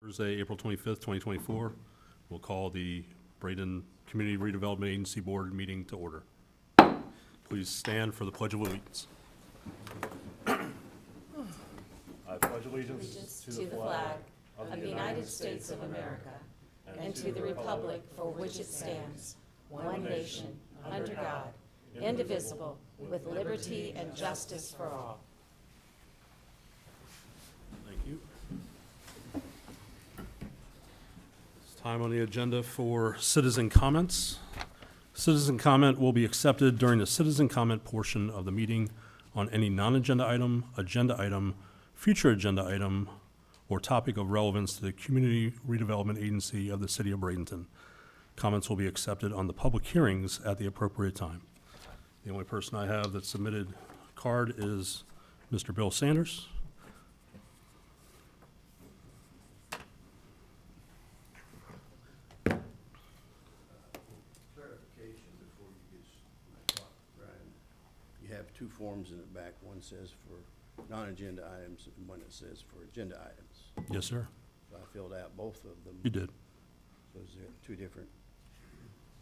Thursday, April 25th, 2024. We'll call the Bradenton Community Redevelopment Agency Board meeting to order. Please stand for the Pledge of Allegiance. I pledge allegiance To the flag of the United States of America and to the republic for which it stands, one nation, under God, indivisible, with liberty and justice for all. Thank you. It's time on the agenda for citizen comments. Citizen comment will be accepted during the citizen comment portion of the meeting on any non-agenda item, future agenda item, or topic of relevance to the Community Redevelopment Agency of the City of Bradenton. Comments will be accepted on the public hearings at the appropriate time. The only person I have that submitted a card is Mr. Bill Sanders. Clarification before you get my talk, Brian. You have two forms in the back. One says for non-agenda items and one that says for agenda items. Yes, sir. So I filled out both of them. You did. So is there two different?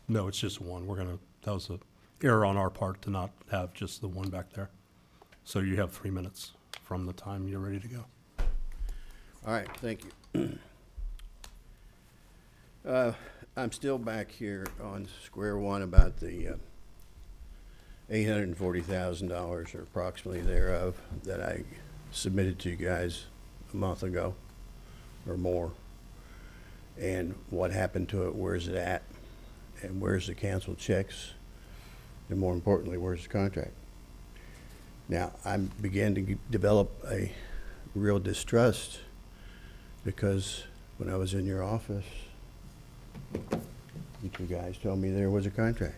No, it's just one. That was an error on our part to not have just the one back there. So you have 3 minutes from the time you're ready to go. All right, thank you. I'm still back here on square one about the $840,000 or approximately thereof that I submitted to you guys a month ago or more. And what happened to it, where's it at, and where's the canceled checks, and more importantly, where's the contract? Now, I began to develop a real distrust because when I was in your office, you two guys told me there was a contract.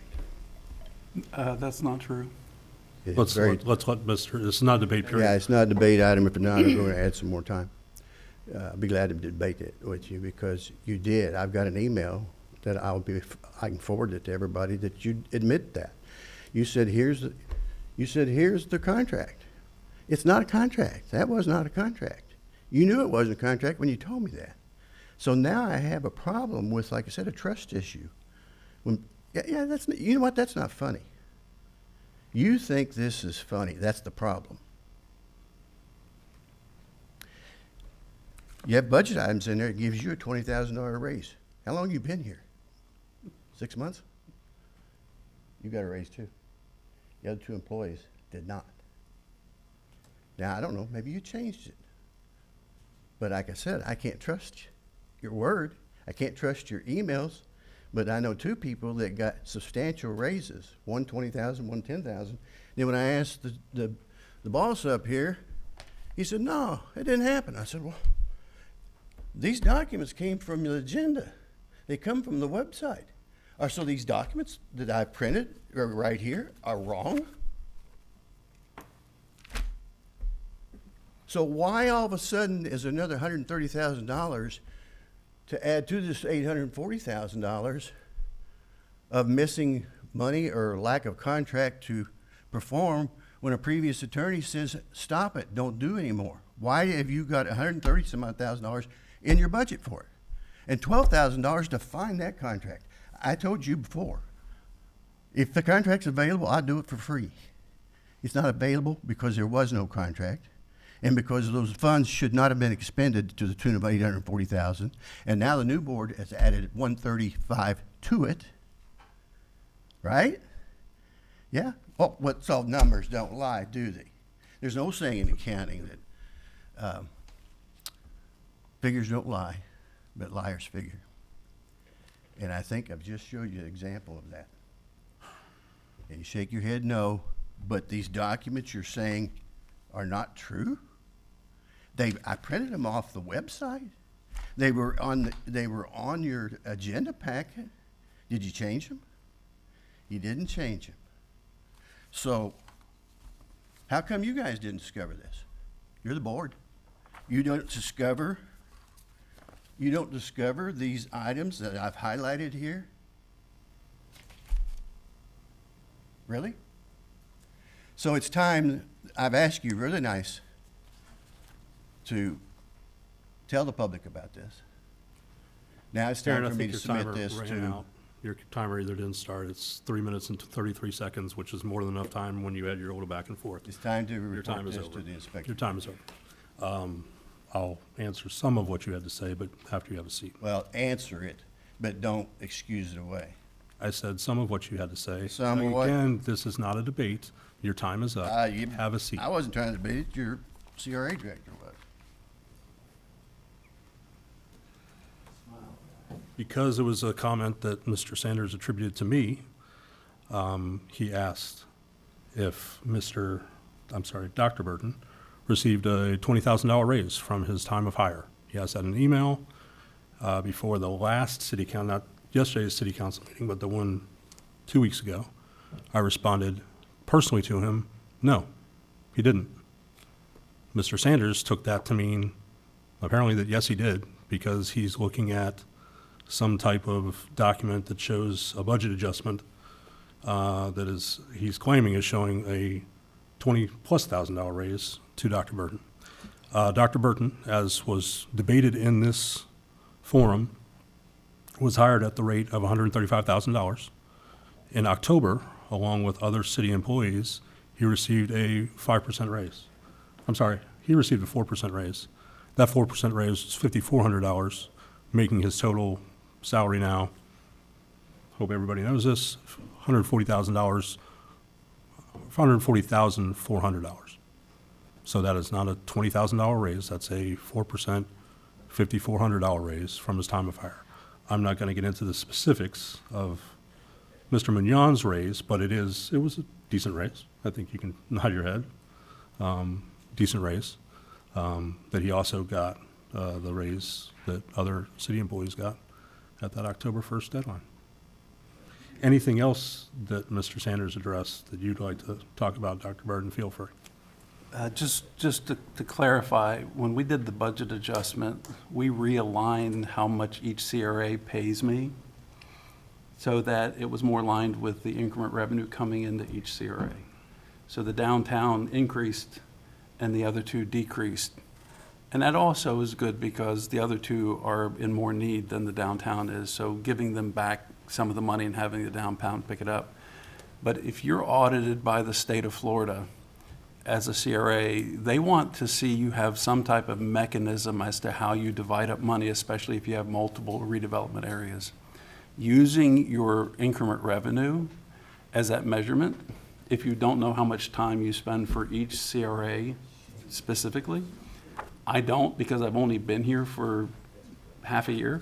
That's not true. It's Let's very- let Mr., this is not a debate period. Yeah, it's not a debate item. If not, I'm going to add some more time. I'll be glad to debate it with you because you did. I've got an email that I can forward it to everybody that you admit that. You said, here's the contract. It's not a contract. That was not a contract. You knew it wasn't a contract when you told me that. So now I have a problem with, like I said, a trust issue. You know what? That's not funny. You think this is funny. That's the problem. You have budget items in there that gives you a $20,000 raise. How long have you been here? 6 months? You got a raise too. The other two employees did not. Now, I don't know, maybe you changed it. But like I said, I can't trust your word. I can't trust your emails. But I know two people that got substantial raises, one $20,000, one $10,000. Then when I asked the boss up here, he said, no, it didn't happen. I said, well, these documents came from the agenda. They come from the website. So these documents that I printed right here are wrong? So why all of a sudden is another $130,000 to add to this $840,000 of missing money or lack of contract to perform when a previous attorney says, stop it, don't do anymore? Why have you got $130,000 in your budget for it? And $12,000 to find that contract. I told you before, if the contract's available, I'll do it for free. It's not available because there was no contract and because those funds should not have been expended to the tune of $840,000. And now the new board has added $135,000 to it, right? Yeah? Oh, what's all numbers don't lie, do they? There's no saying in accounting that figures don't lie, but liars figure. And I think I've just showed you an example of that. And you shake your head no, but these documents you're saying are not true? I printed them off the website. They were on your agenda packet. Did you change them? You didn't change them. So how come you guys didn't discover this? You're the board. You don't discover these items that I've highlighted here? Really? So it's time, I've asked you really nice to tell the public about this. Now it's Karen, time I for me think to your submit timer this ran to, out. Your timer either didn't start. It's 3 minutes and 33 seconds, which is more than enough time when you had your little back and forth. it's time to Your time report is this over. to the inspector. Your time is over. I'll answer some of what you had to say, but after you have a seat. Well, answer it, but don't excuse it away. I said some of what you had to say. Some of what? Again, this is not a debate. Your time is up. You- Have a seat. I wasn't trying to debate it, your CRA director was. Because it was a comment that Mr. Sanders attributed to me, he asked if Dr. Burton received a $20,000 raise from his time of hire. He asked that in an email before the last city council, not yesterday's city council meeting, but the one 2 weeks ago. I responded personally to him, no, he didn't. Mr. Sanders took that to mean apparently that yes, he did, because he's looking at some type of document that shows a budget adjustment that is, he's claiming is showing a $20,000+ raise to Dr. Burton. Dr. Burton, as was debated in this forum, was hired at the rate of $135,000. In October, along with other city employees, he received a 5% raise. I'm sorry, he received a 4% raise. That 4% raise was $5,400, making his total salary now, hope everybody knows this, $140,000, $140,400. So that is not a $20,000 raise, that's a 4%, $5,400 raise from his time of hire. I'm not going to get into the specifics of Mr. Mignon's raise, but it was a decent raise. I think you can nod your head. Decent raise. That he also got the raise that other city employees got at that October 1st deadline. Anything else that Mr. Sanders addressed that you'd like to talk about, Dr. Burden, feel free. Just to clarify, when we did the budget adjustment, we realigned how much each CRA pays me so that it was more aligned with the increment revenue coming into each CRA. So the downtown increased and the other two decreased. And that also is good because the other two are in more need than the downtown is, so giving them back some of the money and having the downtown pick it up. But if you're audited by the state of Florida as a CRA, they want to see you have some type of mechanism as to how you divide up money, especially if you have multiple redevelopment areas. Using your increment revenue as that measurement, if you don't know how much time you spend for each CRA specifically, I don't, because I've only been here for half a year.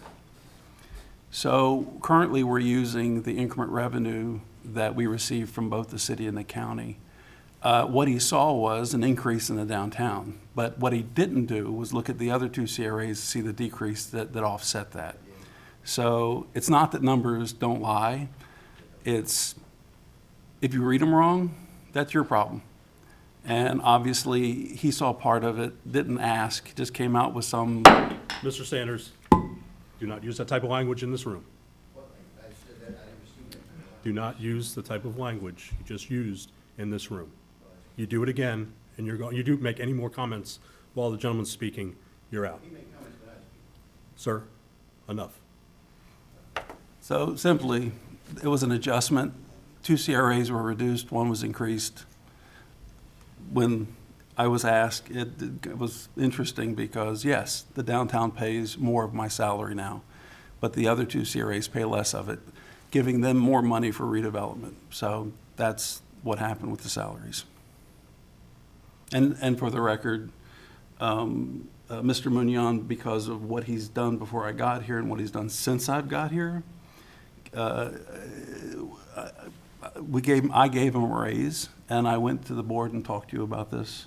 So currently we're using the increment revenue that we receive from both the city and the county. What he saw was an increase in the downtown, but what he didn't do was look at the other two CRAs to see the decrease that offset that. So it's not that numbers don't lie. It's, if you read them wrong, that's your problem. And obviously, he saw part of it, didn't ask, just came out with some. Mr. Sanders, do not use that type of language in this room. Do not use the type of language you just used in this room. You do it again, and you do make any more comments while the gentleman's speaking, you're out. Sir, enough. So simply, it was an adjustment. Two CRAs were reduced, one was increased. When I was asked, it was interesting because, yes, the downtown pays more of my salary now, but the other two CRAs pay less of it, giving them more money for redevelopment. So that's what happened with the salaries. And for the record, Mr. Mignon, because of what he's done before I got here and what he's done since I've got here, I gave him a raise, and I went to the board and talked to you about this.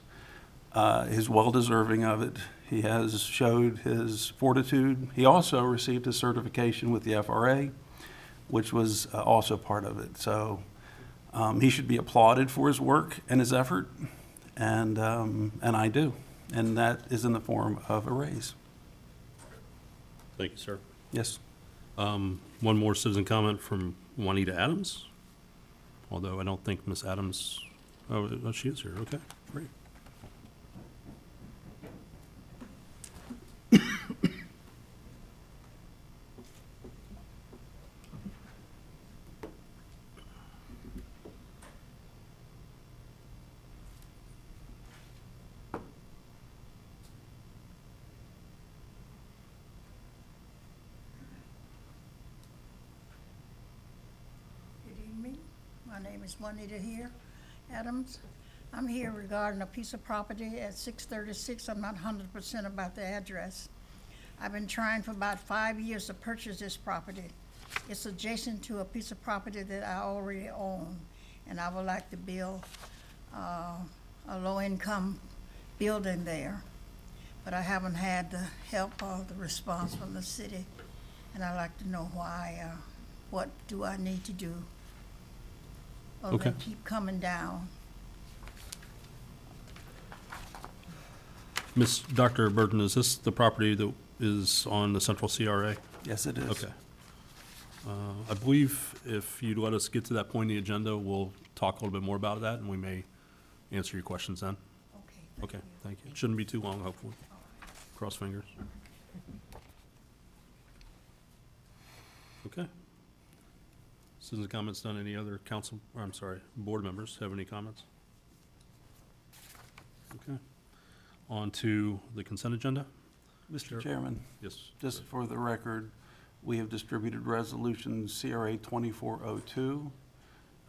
He's well-deserving of it. He has showed his fortitude. He also received his certification with the FRA, which was also part of it. So he should be applauded for his work and his effort, and I do. And that is in the form of a raise. Thank you, sir. Yes. One more citizen comment from Juanita Adams, although I don't think Ms. Adams, oh, she is here, okay, great. name is Juanita here, Adams. I'm here regarding a piece of property at 636. I'm not 100% about the address. I've been trying for about 5 years to purchase this property. It's adjacent to a piece of property that I already own, and I would like to build a low-income building there. But I haven't had the help or the response from the city, and I'd like to know why, what do I need to do? Or Okay. they keep coming down. Dr. Burton, is this the property that is on the central CRA? Yes, it is. Okay. I believe if you'd let us get to that point in the agenda, we'll talk a little bit more about that, and we may answer your questions then. Okay. Okay, thank you. It shouldn't be too long, hopefully. Cross fingers. Okay. Citizen comments done. Any other board members have any comments? Okay. On to the consent agenda. Mr. Chairman, Yes. just for the record, we have distributed resolution CRA 2402.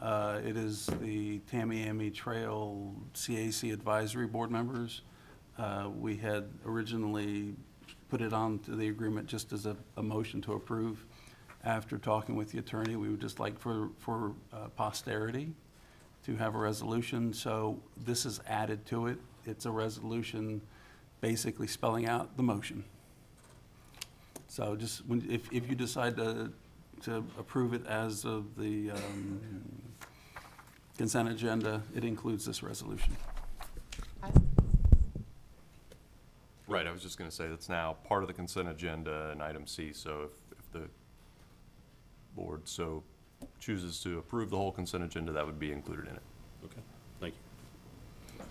It is the Tamiami Trail CAC Advisory Board members. We had originally put it on to the agreement just as a motion to approve. After talking with the attorney, we would just like for posterity to have a resolution. So this is added to it. It's a resolution basically spelling out the motion. So just if you decide to approve it as of the consent agenda, it includes this resolution. Right, I was just going to say that's now part of the consent agenda and item C, so if the board so chooses to approve the whole consent agenda, that would be included in it. Okay, thank you.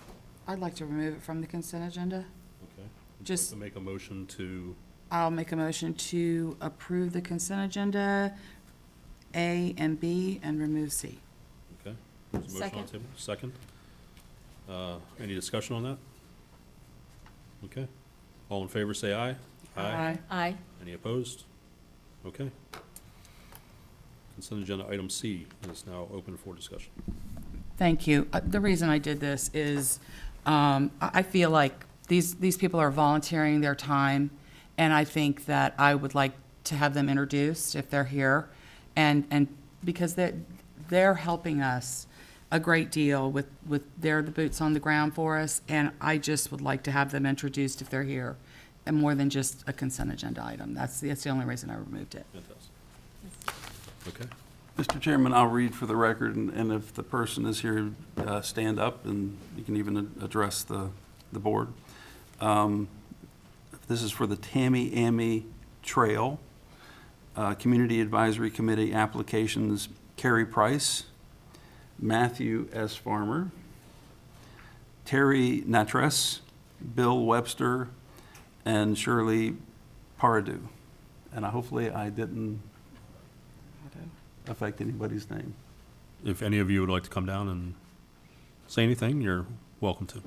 I'd like to remove it from the consent agenda. Okay. Just- To make a motion to, I'll make a motion to approve the consent agenda, A and B, and remove C. okay. There's a motion on the table. Second. Any discussion on that? Okay. All in favor, say aye. Aye. Any opposed? Okay. Consent agenda item C is now open for discussion. Thank you. The reason I did this is I feel like these people are volunteering their time, and I think that I would like to have them introduced if they're here, and because they're helping us a great deal with they're the boots on the ground for us, and I just would like to have them introduced if they're here, and more than just a consent agenda item. That's the only reason I removed it. Fantastic. Okay. Mr. Chairman, I'll read for the record, and if the person is here, stand up, and you can even address the board. This is for the Tamiami Trail Community Advisory Committee applications. Carrie Price, Matthew S. Farmer, Terry Natress, Bill Webster, and Shirley Paradu. And hopefully I didn't affect anybody's name. If any of you would like to come down and say anything, you're welcome to.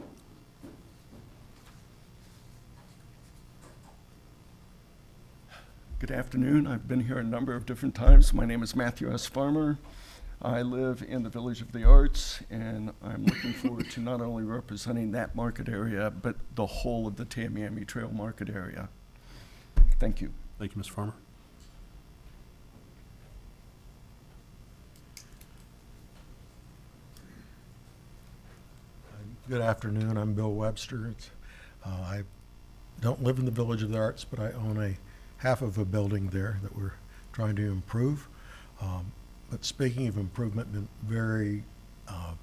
Good afternoon. I've been here a number of different times. My name is Matthew S. Farmer. I live in the Village of the Arts, and I'm looking forward to not only representing that market area, but the whole of the Tamiami Trail market area. Thank you. Thank you, Mr. Farmer. Good afternoon, I'm Bill Webster. I don't live in the Village of the Arts, but I own half of a building there that we're trying to improve. But speaking of improvement, been very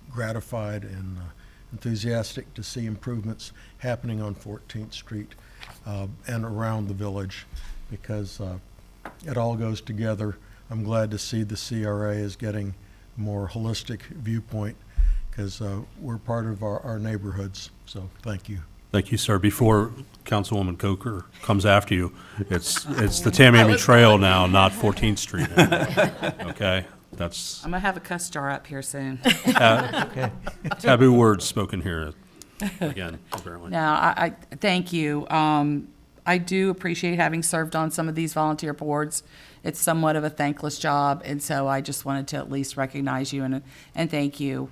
gratified and enthusiastic to see improvements happening on 14th Street and around the village, because it all goes together. I'm glad to see the CRA is getting a more holistic viewpoint, because we're part of our neighborhoods, so thank you. Thank you, sir. Before Councilwoman Coker comes after you, it's the Tamiami Trail now, not 14th Street. Okay? That's I'm gonna have a cuss jar up here soon. taboo words spoken here again, apparently. No, I thank you. I do appreciate having served on some of these volunteer boards it's somewhat of a thankless job, and so I just wanted to at least recognize you and thank you.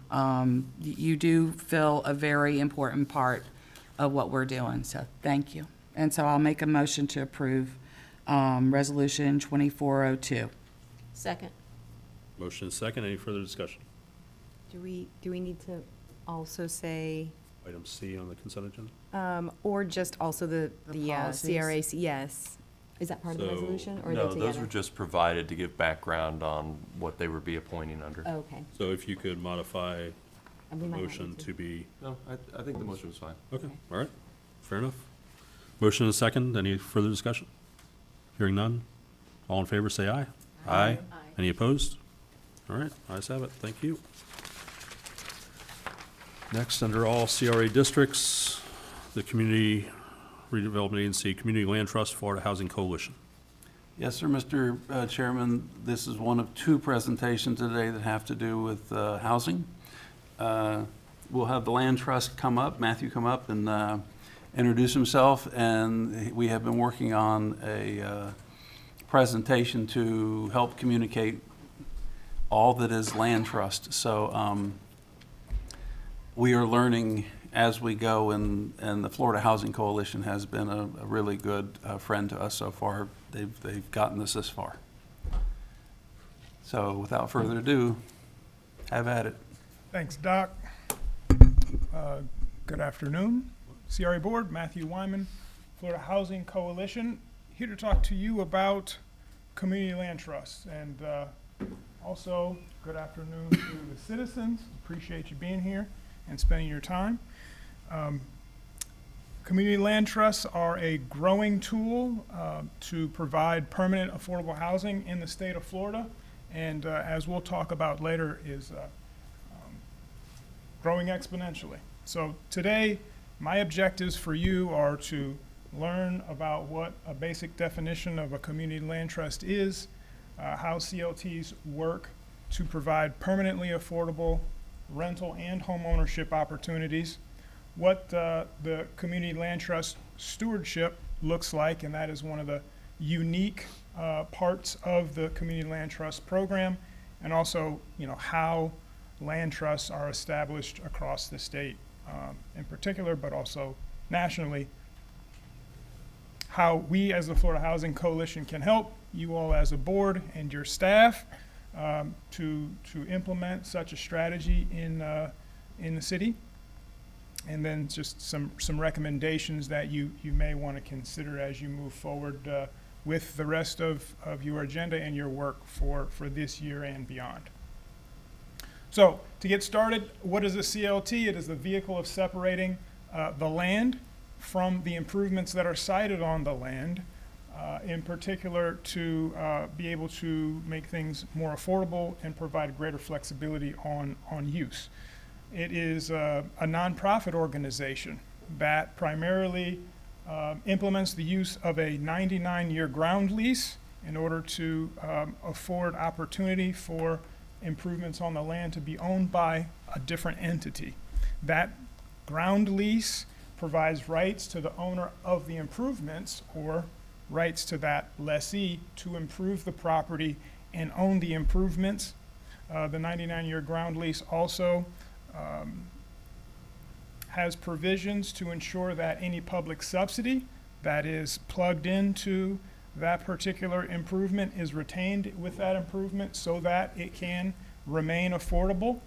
You do fill a very important part of what we're doing, so thank you. And so I'll make a motion to approve Resolution 2402. Second. Motion is second. Any further discussion? Do we need to also say, Item C on the consent agenda? or just also the policies? CRA, yes? Is that part of the So, resolution, or are they no, together? those were just provided to give background on what they would be appointing under. Oh, okay. So if you could modify And the we might not motion need to be, No, I think the motion was fine. okay, all right, fair enough. Motion is second. Any further discussion? Hearing none. All in favor, say aye. Aye. Any opposed? All right, ayes have it. Thank you. Next, under all CRA districts, the Community Redevelopment Agency, Community Land Trust, Florida Housing Coalition. Yes, sir, Mr. Chairman. This is one of two presentations today that have to do with housing. We'll have the Land Trust come up, Matthew come up and introduce himself, and we have been working on a presentation to help communicate all that is land trust. So we are learning as we go, and the Florida Housing Coalition has been a really good friend to us so far. They've gotten us this far. So without further ado, have at it. Thanks, Doc. Good afternoon. CRA Board, Matthew Wyman, Florida Housing Coalition, here to talk to you about community land trusts. And also, good afternoon to the citizens. Appreciate you being here and spending your time. Community land trusts are a growing tool to provide permanent affordable housing in the state of Florida. And as we'll talk about later, is growing exponentially. So today, my objectives for you are to learn about what a basic definition of a community land trust is, how CLTs work to provide permanently affordable rental and home ownership opportunities, what the community land trust stewardship looks like, and that is one of the unique parts of the community land trust program, and also, how land trusts are established across the state in particular, but also nationally. How we as the Florida Housing Coalition can help you all as a board and your staff to implement such a strategy in the city. And then just some recommendations that you may want to consider as you move forward with the rest of your agenda and your work for this year and beyond. So to get started, what is a CLT? It is the vehicle of separating the land from the improvements that are sited on the land, in particular to be able to make things more affordable and provide greater flexibility on use. It is a nonprofit organization that primarily implements the use of a 99-year ground lease in order to afford opportunity for improvements on the land to be owned by a different entity. That ground lease provides rights to the owner of the improvements, or rights to that lessee to improve the property and own the improvements. The 99-year ground lease also has provisions to ensure that any public subsidy that is plugged into that particular improvement is retained with that improvement so that it can remain affordable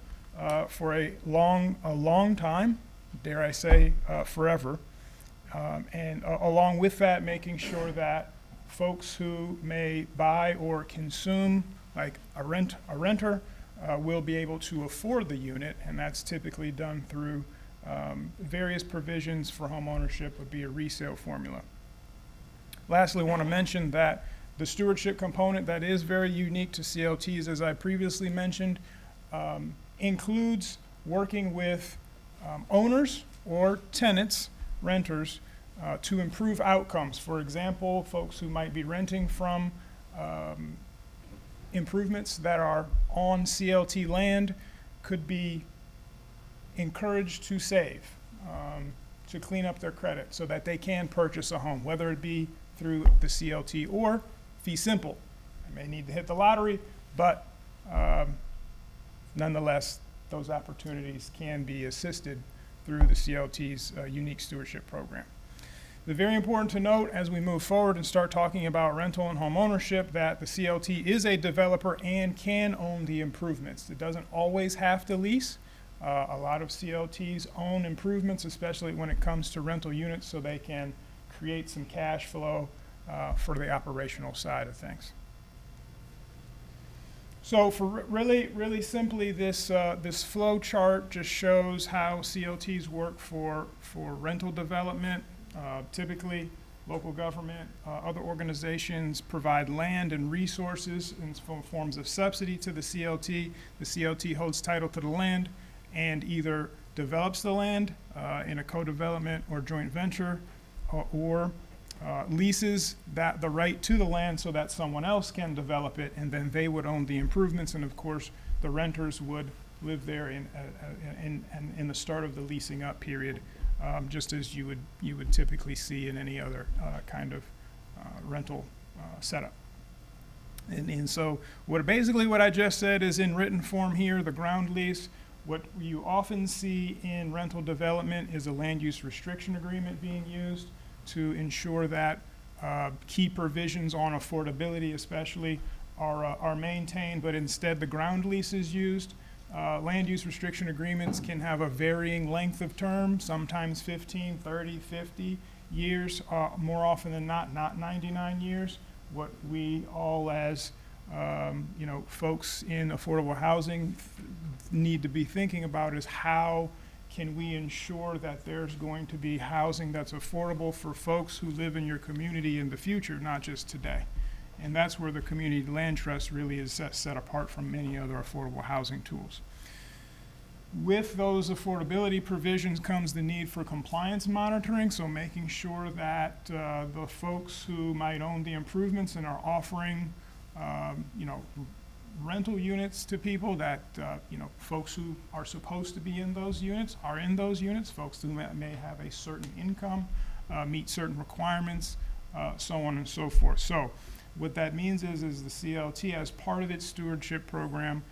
for a long time, dare I say forever. And along with that, making sure that folks who may buy or consume, like a renter, will be able to afford the unit, and that's typically done through various provisions for home ownership would be a resale formula. Lastly, I want to mention that the stewardship component that is very unique to CLTs, as I previously mentioned, includes working with owners or tenants, renters, to improve outcomes. For example, folks who might be renting from improvements that are on CLT land could be encouraged to save, to clean up their credit so that they can purchase a home, whether it be through the CLT or fee simple I may need to hit the lottery, but nonetheless, those opportunities can be assisted through the CLT's unique stewardship program. It's very important to note as we move forward and start talking about rental and home ownership that the CLT is a developer and can own the improvements. It doesn't always have to lease. A lot of CLTs own improvements, especially when it comes to rental units, so they can create some cash flow for the operational side of things. So for really simply, this flow chart just shows how CLTs work for rental development. Typically, local government, other organizations provide land and resources in forms of subsidy to the CLT. The CLT holds title to the land and either develops the land in a co-development or joint venture, or leases the right to the land so that someone else can develop it, and then they would own the improvements, and of course the renters would live there in the start of the leasing up period, just as you would typically see in any other kind of rental setup. And so what I just said is in written form here, the ground lease. What you often see in rental development is a land use restriction agreement being used to ensure that key provisions on affordability especially are maintained, but instead the ground lease is used. Land use restriction agreements can have a varying length of term, sometimes 15, 30, 50 years, more often than not 99 years. What we all as folks in affordable housing need to be thinking about is how can we ensure that there's going to be housing that's affordable for folks who live in your community in the future, not just today. And that's where the community land trust really is set apart from many other affordable housing tools. With those affordability provisions comes the need for compliance monitoring, so making sure that the folks who might own the improvements and are offering rental units to people, that folks who are supposed to be in those units are in those units, folks who may have a certain income, meet certain requirements, so on and so forth. So what that means is the CLT, as part of its stewardship program,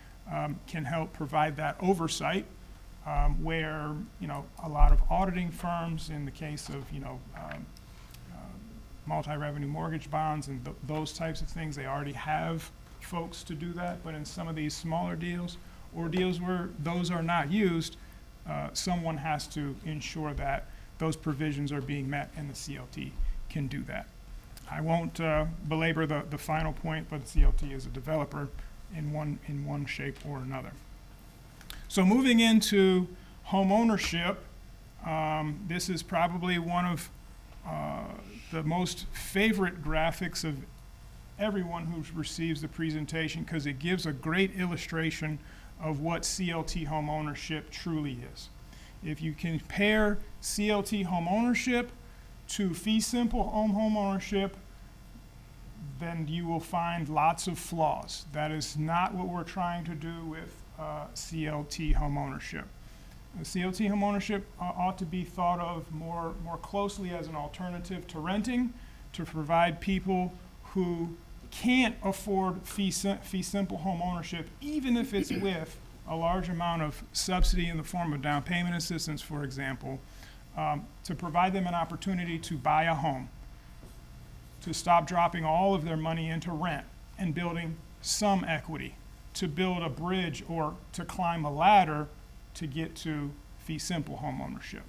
can help provide that oversight, where a lot of auditing firms, in the case of multi-revenue mortgage bonds and those types of things, they already have folks to do that. But in some of these smaller deals or deals where those are not used, someone has to ensure that those provisions are being met, and the CLT can do that. I won't belabor the final point, but the CLT is a developer in one shape or another. So moving into home ownership, this is probably one of the most favorite graphics of everyone who receives the presentation, because it gives a great illustration of what CLT home ownership truly is. If you compare CLT home ownership to fee simple home ownership, then you will find lots of flaws. That is not what we're trying to do with CLT home ownership. CLT home ownership ought to be thought of more closely as an alternative to renting, to provide people who can't afford fee simple home ownership, even if it's with a large amount of subsidy in the form of down payment assistance, for example, to provide them an opportunity to buy a home, to stop dropping all of their money into rent and building some equity, to build a bridge or to climb a ladder to get to fee simple home ownership.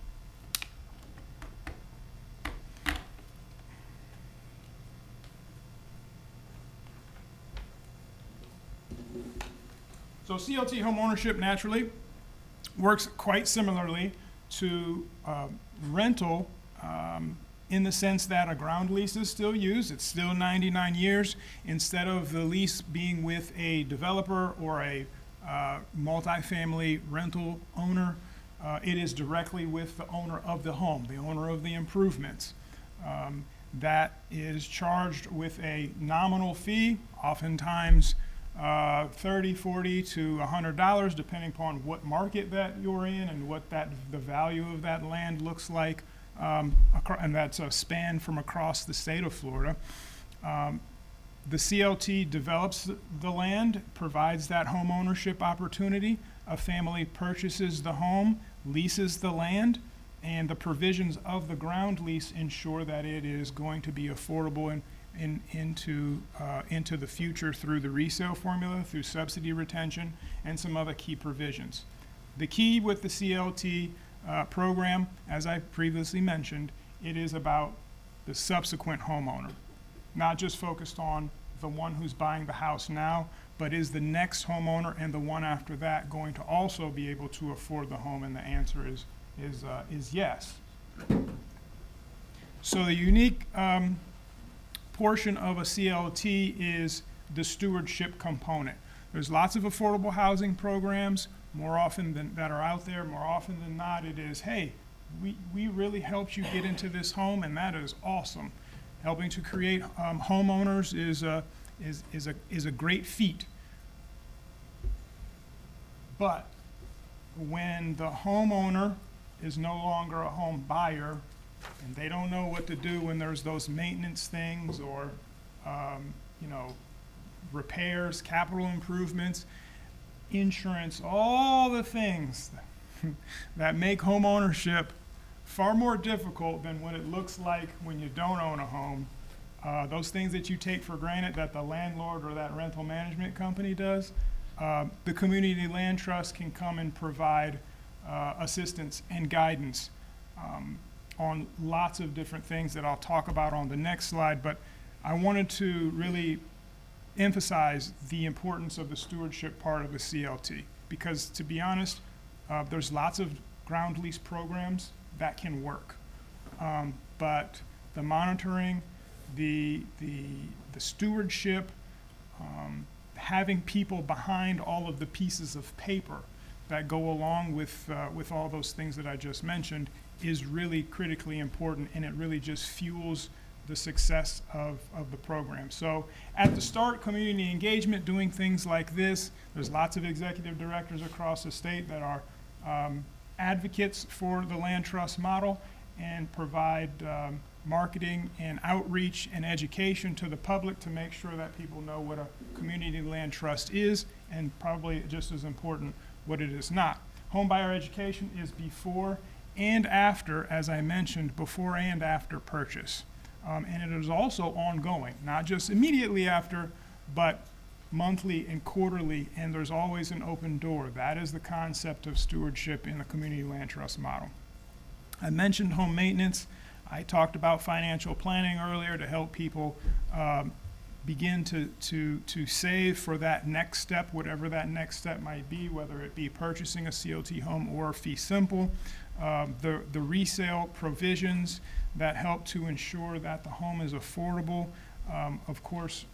So CLT home ownership naturally works quite similarly to rental, in the sense that a ground lease is still used. It's still 99 years. Instead of the lease being with a developer or a multifamily rental owner, it is directly with the owner of the home, the owner of the improvements. That is charged with a nominal fee, oftentimes $30, $40 to $100, depending upon what market that you're in and what the value of that land looks like, and that's a span from across the state of Florida. The CLT develops the land, provides that home ownership opportunity. A family purchases the home, leases the land, and the provisions of the ground lease ensure that it is going to be affordable into the future through the resale formula, through subsidy retention, and some other key provisions. The key with the CLT program, as I previously mentioned, it is about the subsequent homeowner, not just focused on the one who's buying the house now, but is the next homeowner and the one after that going to also be able to afford the home? And the answer is yes. So the unique portion of a CLT is the stewardship component. There's lots of affordable housing programs that are out there. More often than not, it is, hey, we really helped you get into this home, and that is awesome. Helping to create homeowners is a great feat. But when the homeowner is no longer a home buyer, and they don't know what to do when there's those maintenance things or, repairs, capital improvements, insurance, all the things that make home ownership far more difficult than what it looks like when you don't own a home. Those things that you take for granted that the landlord or that rental management company does, the community land trust can come and provide assistance and guidance on lots of different things that I'll talk about on the next slide. But I wanted to really emphasize the importance of the stewardship part of the CLT, because to be honest, there's lots of ground lease programs that can work. But the monitoring, the stewardship, having people behind all of the pieces of paper that go along with all those things that I just mentioned is really critically important, and it really just fuels the success of the program. So at the start, community engagement, doing things like this. There's lots of executive directors across the state that are advocates for the land trust model and provide marketing and outreach and education to the public to make sure that people know what a community land trust is, and probably just as important, what it is not. Homebuyer education is before and after, as I mentioned, before and after purchase. And it is also ongoing, not just immediately after, but monthly and quarterly, and there's always an open door. That is the concept of stewardship in the community land trust model. I mentioned home maintenance. I talked about financial planning earlier to help people begin to save for that next step, whatever that next step might be, whether it be purchasing a CLT home or fee simple. The resale provisions that help to ensure that the home is affordable. Of course,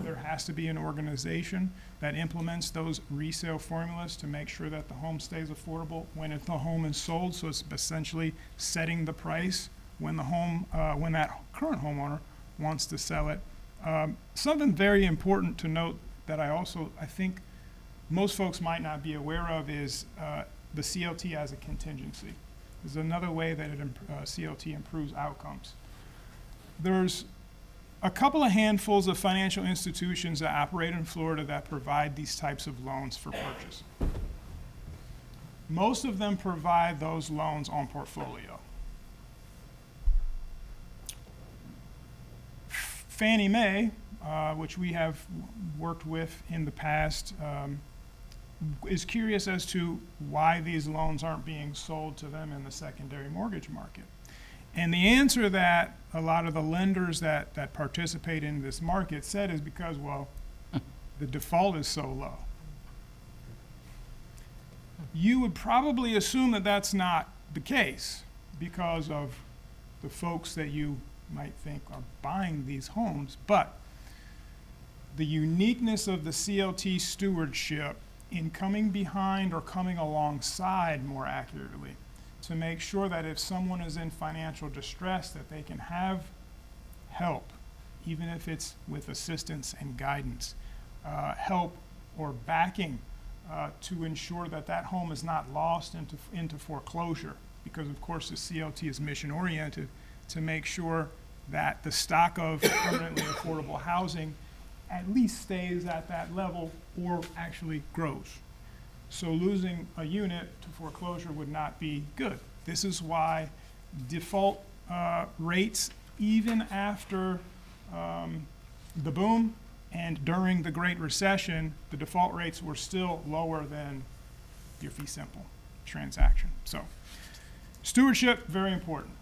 there has to be an organization that implements those resale formulas to make sure that the home stays affordable when the home is sold. So it's essentially setting the price when when that current homeowner wants to sell it. Something very important to note that I think most folks might not be aware of is the CLT as a contingency. There's another way that CLT improves outcomes. There's a couple of handfuls of financial institutions that operate in Florida that provide these types of loans for purchase. Most of them provide those loans on portfolio. Fannie Mae, which we have worked with in the past, is curious as to why these loans aren't being sold to them in the secondary mortgage market. And the answer that a lot of the lenders that participate in this market said is because, well, the default is so low. You would probably assume that that's not the case because of the folks that you might think are buying these homes, but the uniqueness of the CLT stewardship in coming behind or coming alongside, more accurately, to make sure that if someone is in financial distress, that they can have help, even if it's with assistance and guidance, help or backing to ensure that that home is not lost into foreclosure, because of course the CLT is mission oriented to make sure that the stock of permanently affordable housing at least stays at that level or actually grows. So losing a unit to foreclosure would not be good. This is why default rates, even after the boom and during the Great Recession, the default rates were still lower than your fee simple transaction. So stewardship, very important.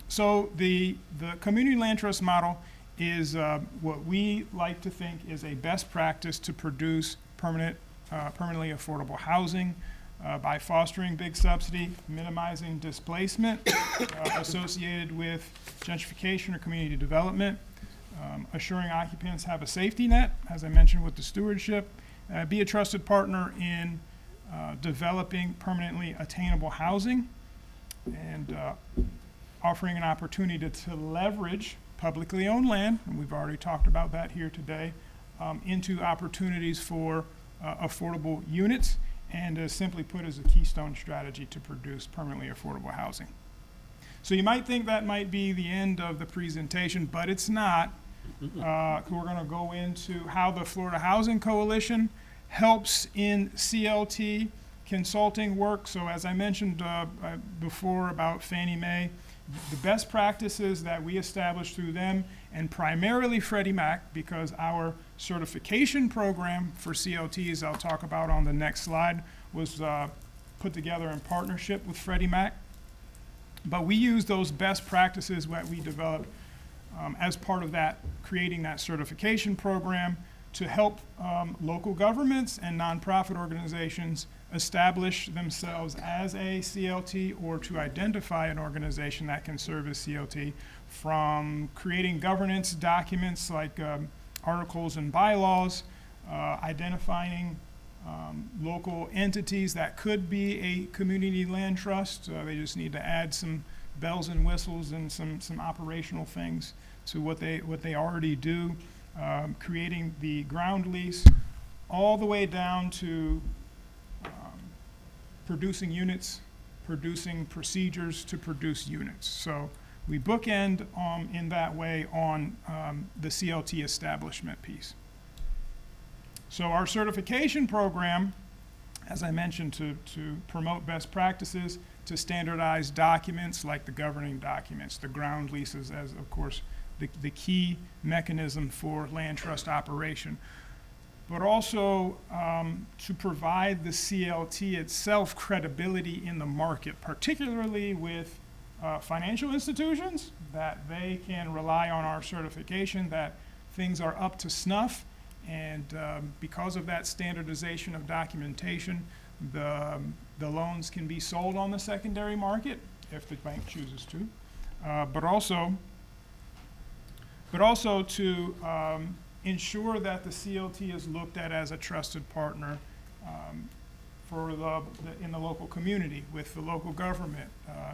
So the community land trust model is what we like to think is a best practice to produce permanently affordable housing by fostering big subsidy, minimizing displacement associated with gentrification or community development, assuring occupants have a safety net, as I mentioned with the stewardship, be a trusted partner in developing permanently attainable housing, and offering an opportunity to leverage publicly owned land, and we've already talked about that here today, into opportunities for affordable units, and simply put as a keystone strategy to produce permanently affordable housing. So you might think that might be the end of the presentation, but it's not. We're going to go into how the Florida Housing Coalition helps in CLT consulting work. So as I mentioned before about Fannie Mae, the best practices that we established through them, and primarily Freddie Mac, because our certification program for CLTs, I'll talk about on the next slide, was put together in partnership with Freddie Mac. But we use those best practices that we developed as part of that, creating that certification program to help local governments and nonprofit organizations establish themselves as a CLT, or to identify an organization that can serve as CLT, from creating governance documents like articles and bylaws, identifying local entities that could be a community land trust. They just need to add some bells and whistles and some operational things to what they already do, creating the ground lease, all the way down to producing units, producing procedures to produce units. So we bookend in that way on the CLT establishment piece. So our certification program, as I mentioned, to promote best practices, to standardize documents like the governing documents, the ground leases as, of course, the key mechanism for land trust operation, but also to provide the CLT itself credibility in the market, particularly with financial institutions, that they can rely on our certification, that things are up to snuff. And because of that standardization of documentation, the loans can be sold on the secondary market if the bank chooses to, but also to ensure that the CLT is looked at as a trusted partner in the local community with the local government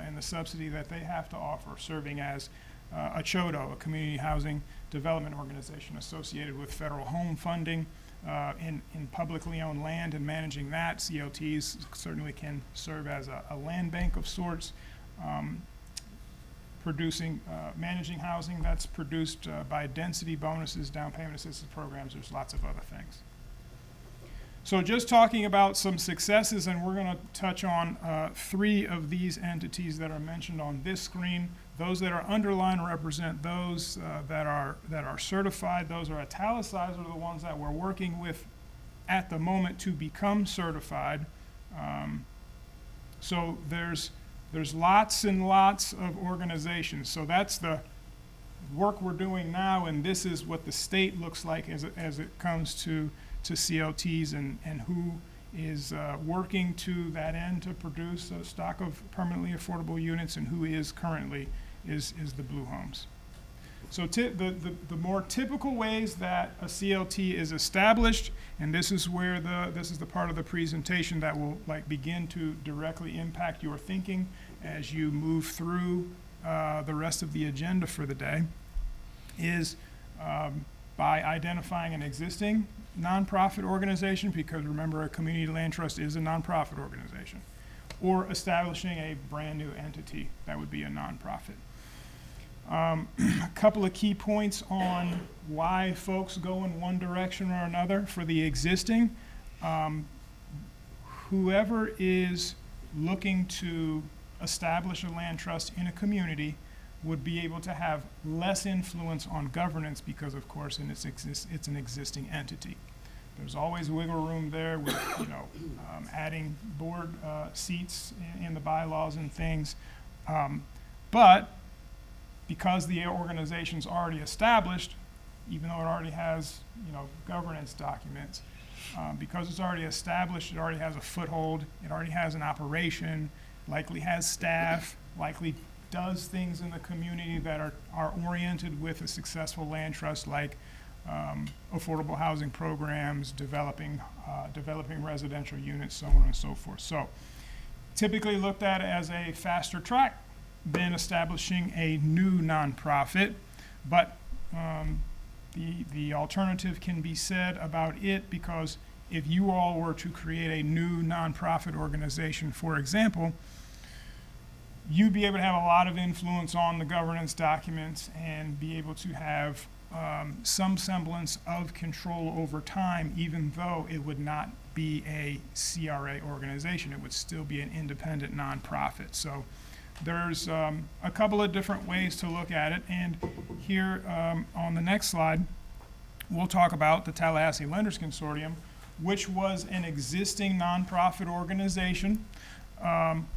and the subsidy that they have to offer, serving as a CHODO, a community housing development organization associated with federal home funding in publicly owned land, and managing that. CLTs certainly can serve as a land bank of sorts, managing housing that's produced by density bonuses, down payment assistance programs. There's lots of other things. So just talking about some successes, and we're going to touch on 3 of these entities that are mentioned on this screen. Those that are underlined represent those that are certified. Those are italicized are the ones that we're working with at the moment to become certified. So there's lots and lots of organizations. So that's the work we're doing now, and this is what the state looks like as it comes to CLTs and who is working to that end to produce a stock of permanently affordable units, and who is currently is the Blue Homes. So the more typical ways that a CLT is established, and this is where this is the part of the presentation that will begin to directly impact your thinking as you move through the rest of the agenda for the day, is by identifying an existing nonprofit organization, because remember, a community land trust is a nonprofit organization, or establishing a brand new entity that would be a nonprofit. A couple of key points on why folks go in one direction or another for the existing. Whoever is looking to establish a land trust in a community would be able to have less influence on governance because, of course, it's an existing entity. There's always wiggle room there with, adding board seats in the bylaws and things. But because the organization's already established, even though it already has, governance documents, because it's already established, it already has a foothold, it already has an operation, likely has staff, likely does things in the community that are oriented with a successful land trust, like affordable housing programs, developing residential units, so on and so forth. So typically looked at as a faster track than establishing a new nonprofit, but the alternative can be said about it, because if you all were to create a new nonprofit organization, for example, you'd be able to have a lot of influence on the governance documents and be able to have some semblance of control over time, even though it would not be a CRA organization. It would still be an independent nonprofit. So there's a couple of different ways to look at it. And here on the next slide, we'll talk about the Tallahassee Lenders Consortium, which was an existing nonprofit organization,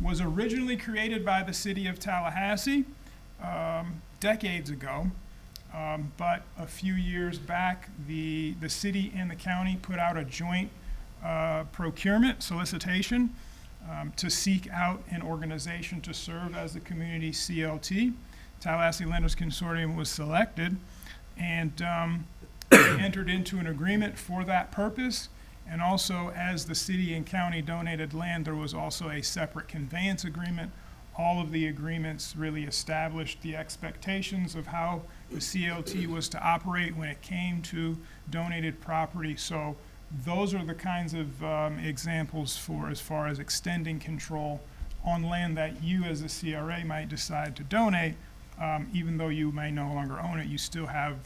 was originally created by the city of Tallahassee decades ago. But a few years back, the city and the county put out a joint procurement solicitation to seek out an organization to serve as the community CLT. Tallahassee Lenders Consortium was selected, and they entered into an agreement for that purpose. And also, as the city and county donated land, there was also a separate conveyance agreement. All of the agreements really established the expectations of how the CLT was to operate when it came to donated property. So those are the kinds of examples for as far as extending control on land that you as a CRA might decide to donate. Even though you may no longer own it, you still have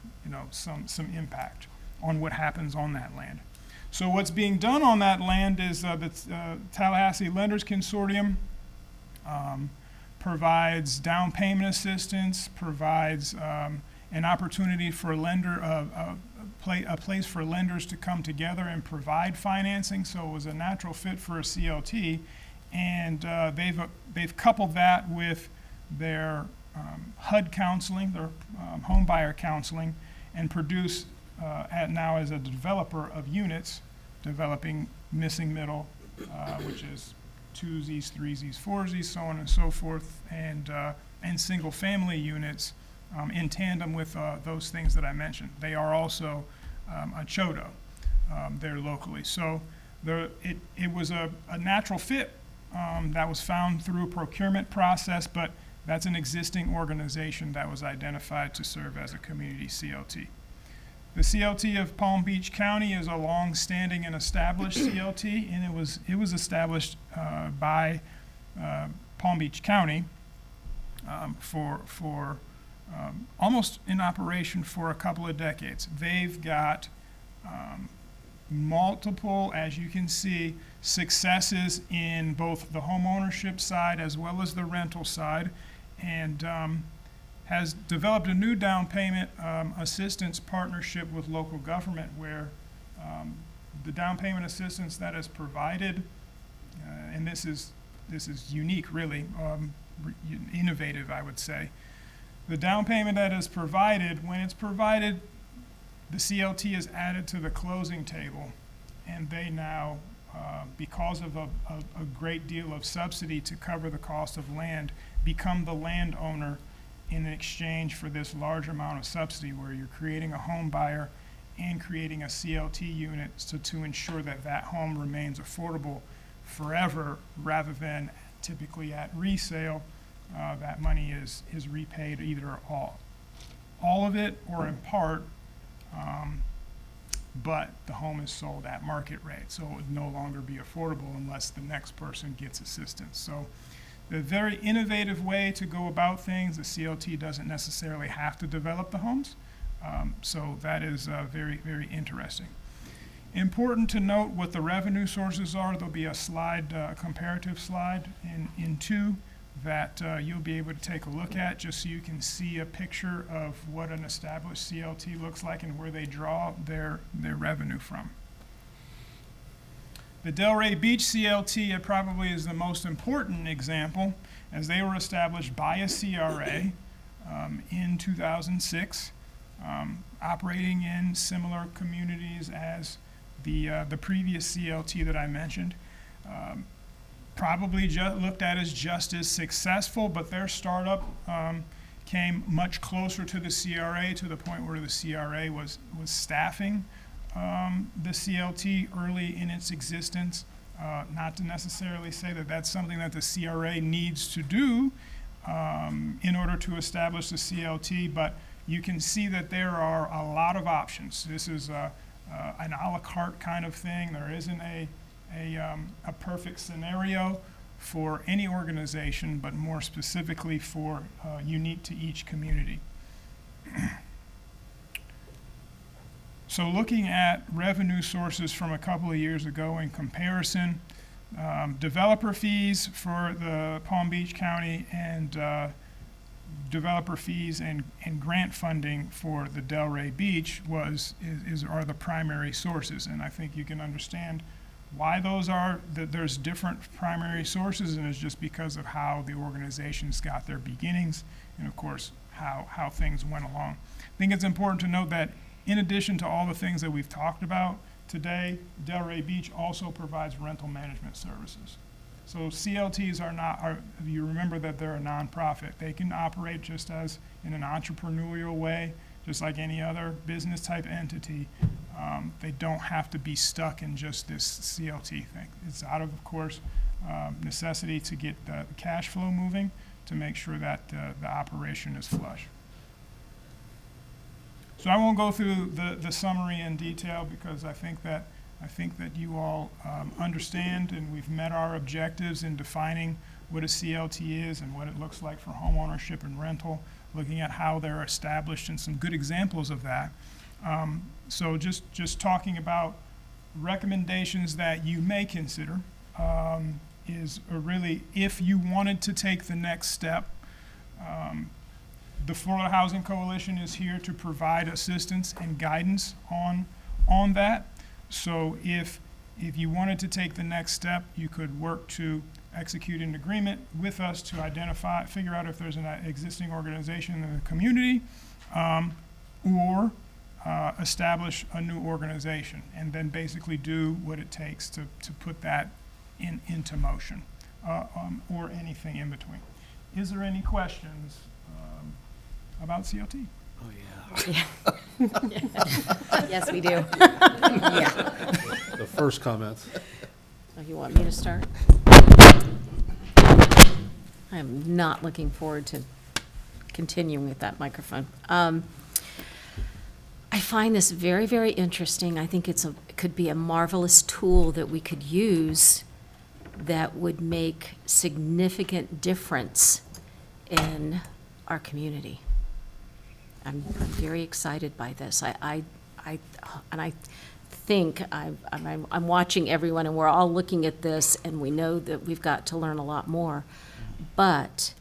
some impact on what happens on that land. So what's being done on that land is the Tallahassee Lenders Consortium provides down payment assistance, provides an opportunity for a place for lenders to come together and provide financing. So it was a natural fit for a CLT, and they've coupled that with their HUD counseling, their home buyer counseling, and produce now as a developer of units, developing missing middle, which is 2Zs, 3Zs, 4Zs, so on and so forth, and single family units in tandem with those things that I mentioned. They are also a CHODO there locally. So it was a natural fit that was found through a procurement process, but that's an existing organization that was identified to serve as a community CLT. The CLT of Palm Beach County is a long-standing and established CLT, and it was established by Palm Beach County for almost in operation for a couple of decades. They've got multiple, as you can see, successes in both the home ownership side as well as the rental side, and has developed a new down payment assistance partnership with local government, where the down payment assistance that is provided, and this is unique, really, innovative, I would say. The down payment that is provided, when it's provided, the CLT is added to the closing table, and they now, because of a great deal of subsidy to cover the cost of land, become the landowner in exchange for this large amount of subsidy, where you're creating a home buyer and creating a CLT unit to ensure that that home remains affordable forever, rather than typically at resale. That money is repaid either all of it or in part, but the home is sold at market rate, so it would no longer be affordable unless the next person gets assistance. So a very innovative way to go about things. The CLT doesn't necessarily have to develop the homes. So that is very, very interesting. Important to note what the revenue sources are. There'll be a slide, a comparative slide in 2 that you'll be able to take a look at, just so you can see a picture of what an established CLT looks like and where they draw their revenue from. The Delray Beach CLT probably is the most important example, as they were established by a CRA in 2006, operating in similar communities as the previous CLT that I mentioned. Probably looked at as just as successful, but their startup came much closer to the CRA, to the point where the CRA was staffing the CLT early in its existence. Not to necessarily say that that's something that the CRA needs to do in order to establish the CLT, but you can see that there are a lot of options. This is an a la carte kind of thing. There isn't a perfect scenario for any organization, but more specifically for unique to each community. So looking at revenue sources from a couple of years ago in comparison, developer fees for the Palm Beach County and developer fees and grant funding for the Delray Beach are the primary sources. And I think you can understand why those are, that there's different primary sources, and it's just because of how the organizations got their beginnings and, of course, how things went along. I think it's important to note that in addition to all the things that we've talked about today, Delray Beach also provides rental management services. So CLTs you remember that they're a nonprofit. They can operate just as in an entrepreneurial way, just like any other business type entity. They don't have to be stuck in just this CLT thing. It's out of course, necessity to get the cash flow moving to make sure that the operation is flush. So I won't go through the summary in detail, because I think that you all understand, and we've met our objectives in defining what a CLT is and what it looks like for home ownership and rental, looking at how they're established and some good examples of that. So just talking about recommendations that you may consider is really, if you wanted to take the next step, the Florida Housing Coalition is here to provide assistance and guidance on that. So if you wanted to take the next step, you could work to execute an agreement with us to figure out if there's an existing organization in the community, or establish a new organization, and then basically do what it takes to put that into motion, or anything in between. Is there any questions about CLT? Oh, yeah. Yes, we do. Yeah. The first comment. Oh, you want me to start? I am not looking forward to continuing with that microphone. I find this very, very interesting. I think it could be a marvelous tool that we could use that would make significant difference in our community. I'm very excited by this. I think I'm watching everyone, and we're all looking at this, and we know that we've got to learn a lot more. But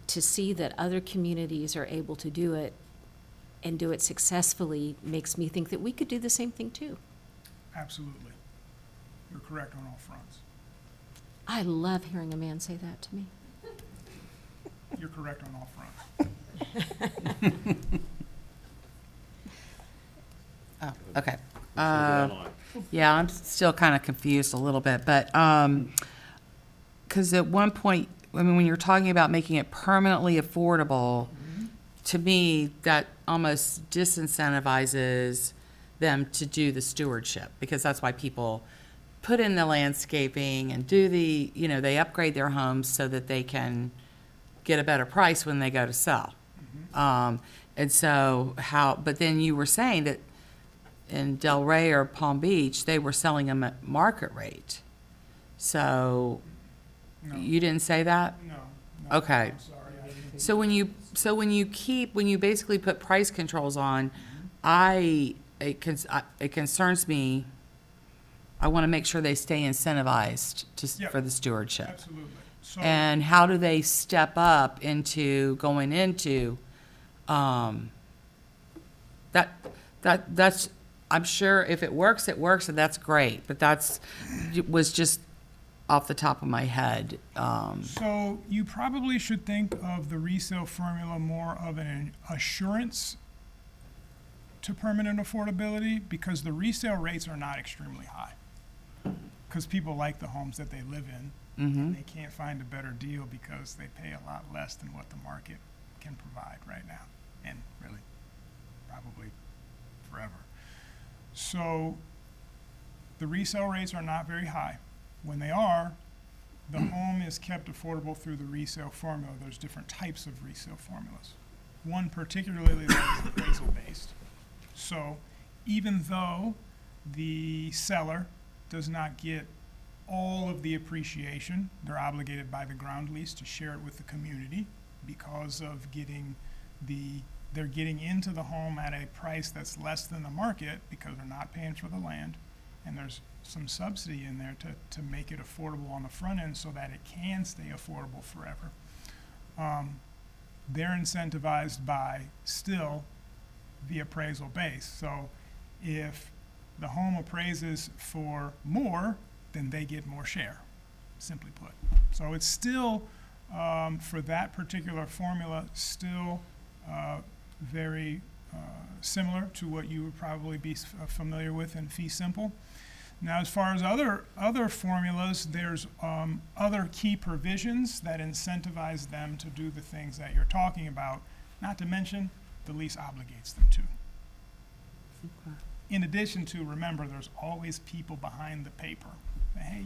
to see that other communities are able to do it and do it successfully makes me think that we could do the same thing too. Absolutely. You're correct on all fronts. I love hearing a man say that to me. You're correct on all fronts. Oh, okay. Yeah, I'm still kind of confused a little bit, but, because at one point, I mean, when you're talking about making it permanently affordable, to me, that almost disincentivizes them to do the stewardship, because that's why people put in the landscaping and do they upgrade their homes so that they can get a better price when they go to sell. And so but then you were saying that in Delray or Palm Beach, they were selling them at market rate. So No. You didn't say that? No. No, Okay. I'm sorry. I didn't- So when you basically put price controls on, it concerns me. I want to make sure they stay incentivized Yep. for the stewardship. Absolutely. So, And how do they step up into going into, that's, I'm sure if it works, and that's great, but it was just off the top of my head. so you probably should think of the resale formula more of an assurance to permanent affordability, because the resale rates are not extremely high. Because people like the homes that they live in, and they can't find a better deal because they pay a lot less than what the market can provide right now, and really, probably forever. So the resale rates are not very high. When they are, the home is kept affordable through the resale formula. There's different types of resale formulas. One particularly that is appraisal-based. So even though the seller does not get all of the appreciation, they're obligated by the ground lease to share it with the community because of they're getting into the home at a price that's less than the market because they're not paying for the land, and there's some subsidy in there to make it affordable on the front end so that it can stay affordable forever. They're incentivized by still the appraisal base. So if the home appraises for more, then they get more share, simply put. So it's still, for that particular formula, still very similar to what you would probably be familiar with in fee simple. Now, as far as other formulas, there's other key provisions that incentivize them to do the things that you're talking about, not to mention the lease obligates them to. In addition to, remember, there's always people behind the paper. Hey,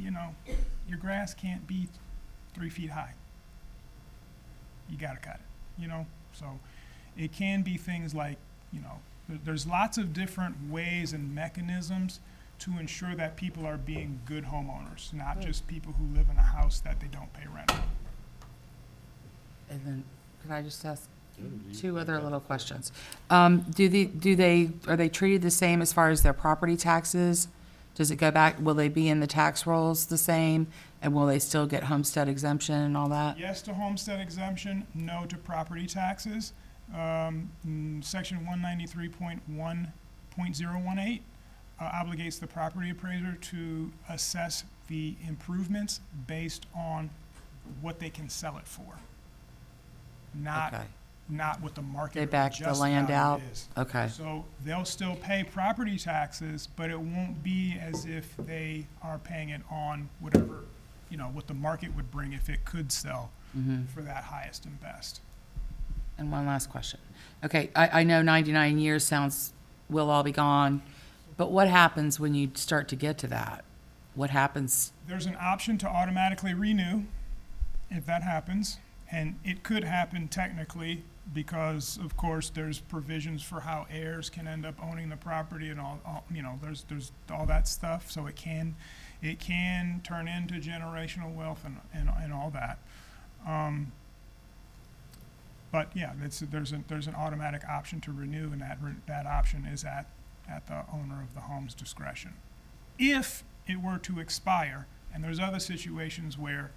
your grass can't be 3 feet high. You gotta cut it, So it can be things like, there's lots of different ways and mechanisms to ensure that people are being good homeowners, not just people who live in a house that they don't pay rent on. And then, can I just ask two other little questions? Are they treated the same as far as their property taxes? Does it go back, will they be in the tax rolls the same? And will they still get homestead exemption and all that? Yes to homestead exemption, no to property taxes. Section 193.1.018 obligates the property appraiser to assess the improvements based on what they can sell it for, not Okay. what the market They back the adjust land value out? is. Okay, So they'll still pay property taxes, but it won't be as if they are paying it on whatever, what the market would bring if it could sell for that highest and best. and one last question. Okay, I know 99 years will all be gone, but what happens when you start to get to that? What happens? There's an option to automatically renew if that happens, and it could happen technically because, of course, there's provisions for how heirs can end up owning the property and all there's all that stuff. So it can turn into generational wealth and all that. But yeah, there's an automatic option to renew, and that option is at the owner of the home's discretion. If it were to expire, and there's other situations where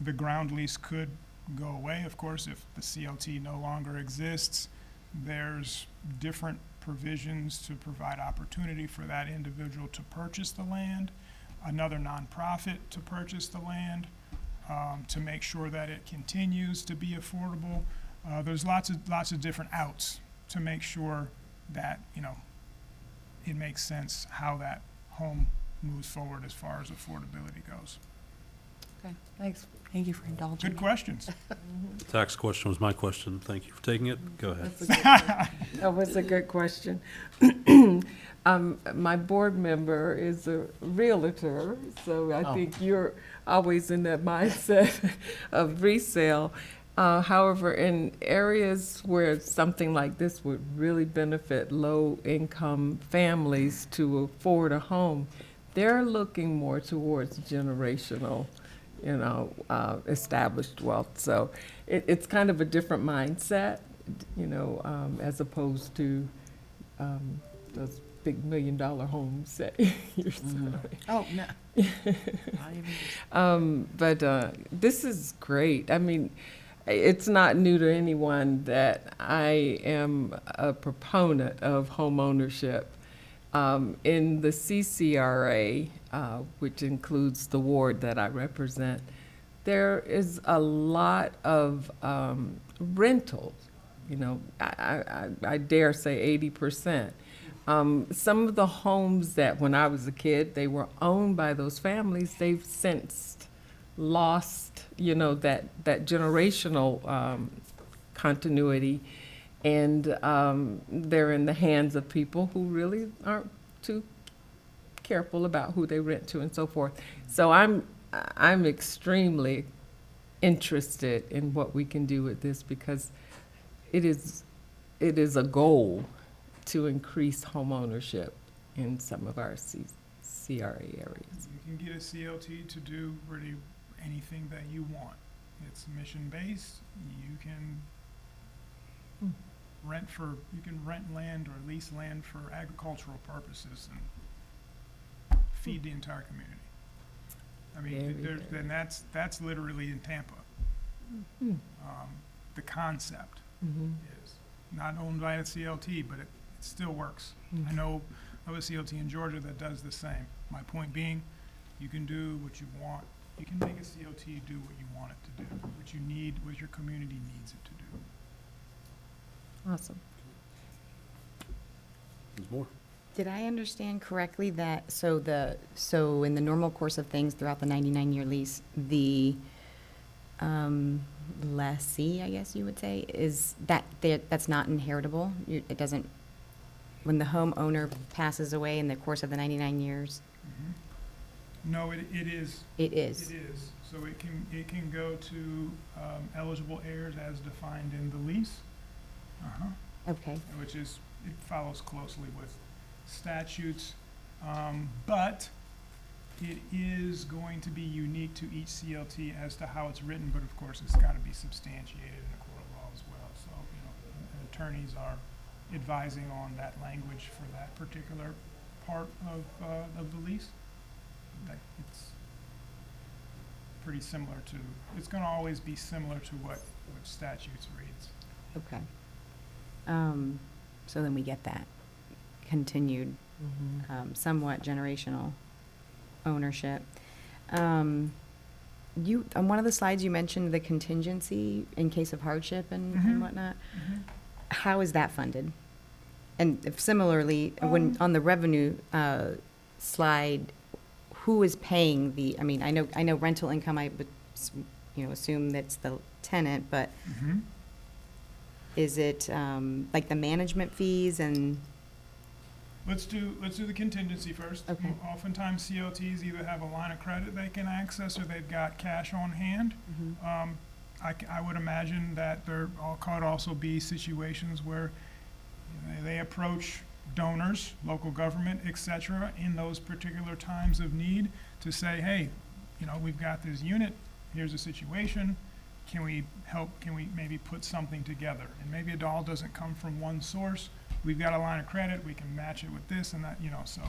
the ground lease could go away, of course, if the CLT no longer exists, there's different provisions to provide opportunity for that individual to purchase the land, another nonprofit to purchase the land, to make sure that it continues to be affordable. There's lots of different outs to make sure that, it makes sense how that home moves forward as far as affordability goes. Okay, thanks. Thank you for indulging. Good questions. Tax question was my question. Thank you for taking it. Go ahead. That was a good question. My board member is a realtor, so I think you're always in that mindset of resale. However, in areas where something like this would really benefit low-income families to afford a home, they're looking more towards generational, established wealth. So it's kind of a different mindset, as opposed to those big $1 million homes that you're selling. Oh, no. But this is great. I mean, it's not new to anyone that I am a proponent of home ownership. In the CCRA, which includes the ward that I represent, there is a lot of rentals. I dare say 80%. Some of the homes that when I was a kid, they were owned by those families, they've since lost, that generational continuity. And they're in the hands of people who really aren't too careful about who they rent to and so forth. So I'm extremely interested in what we can do with this, because it is a goal to increase home ownership in some of our CRA areas. You can get a CLT to do really anything that you want. It's mission-based. You can rent land or lease land for agricultural purposes and feed the entire community. I mean, then that's literally in Tampa. The concept is not owned by a CLT, but it still works. I know of a CLT in Georgia that does the same. My point being, you can do what you want. You can make a CLT do what you want it to do, what you need, what your community needs it to do. Awesome. Ms. Moore? Did I understand correctly that, so in the normal course of things throughout the 99-year lease, the lessee, I guess you would say, is that's not inheritable? It doesn't, when the homeowner passes away in the course of the 99 years? No, it is. It is. It is. So it can go to eligible heirs as defined in the lease. Okay. Which is, it follows closely with statutes, but it is going to be unique to each CLT as to how it's written, but of course it's got to be substantiated in a court of law as well. So, attorneys are advising on that language for that particular part of the lease. That it's pretty similar to, it's going to always be similar to what statutes reads. Okay. So then we get that continued, somewhat generational ownership. On one of the slides you mentioned the contingency in case of hardship and whatnot. How is that funded? And if similarly, when on the revenue slide, who is paying the? I mean, I know rental income. I would, assume that's the tenant, but is it like the management fees and? Let's do the contingency first. Okay. Oftentimes CLTs either have a line of credit they can access or they've got cash on hand. I would imagine that there could also be situations where they approach donors, local government, et cetera, in those particular times of need to say, hey, we've got this unit, here's a situation, can we help, can we maybe put something together? And maybe it all doesn't come from one source. We've got a line of credit, we can match it with this and that, so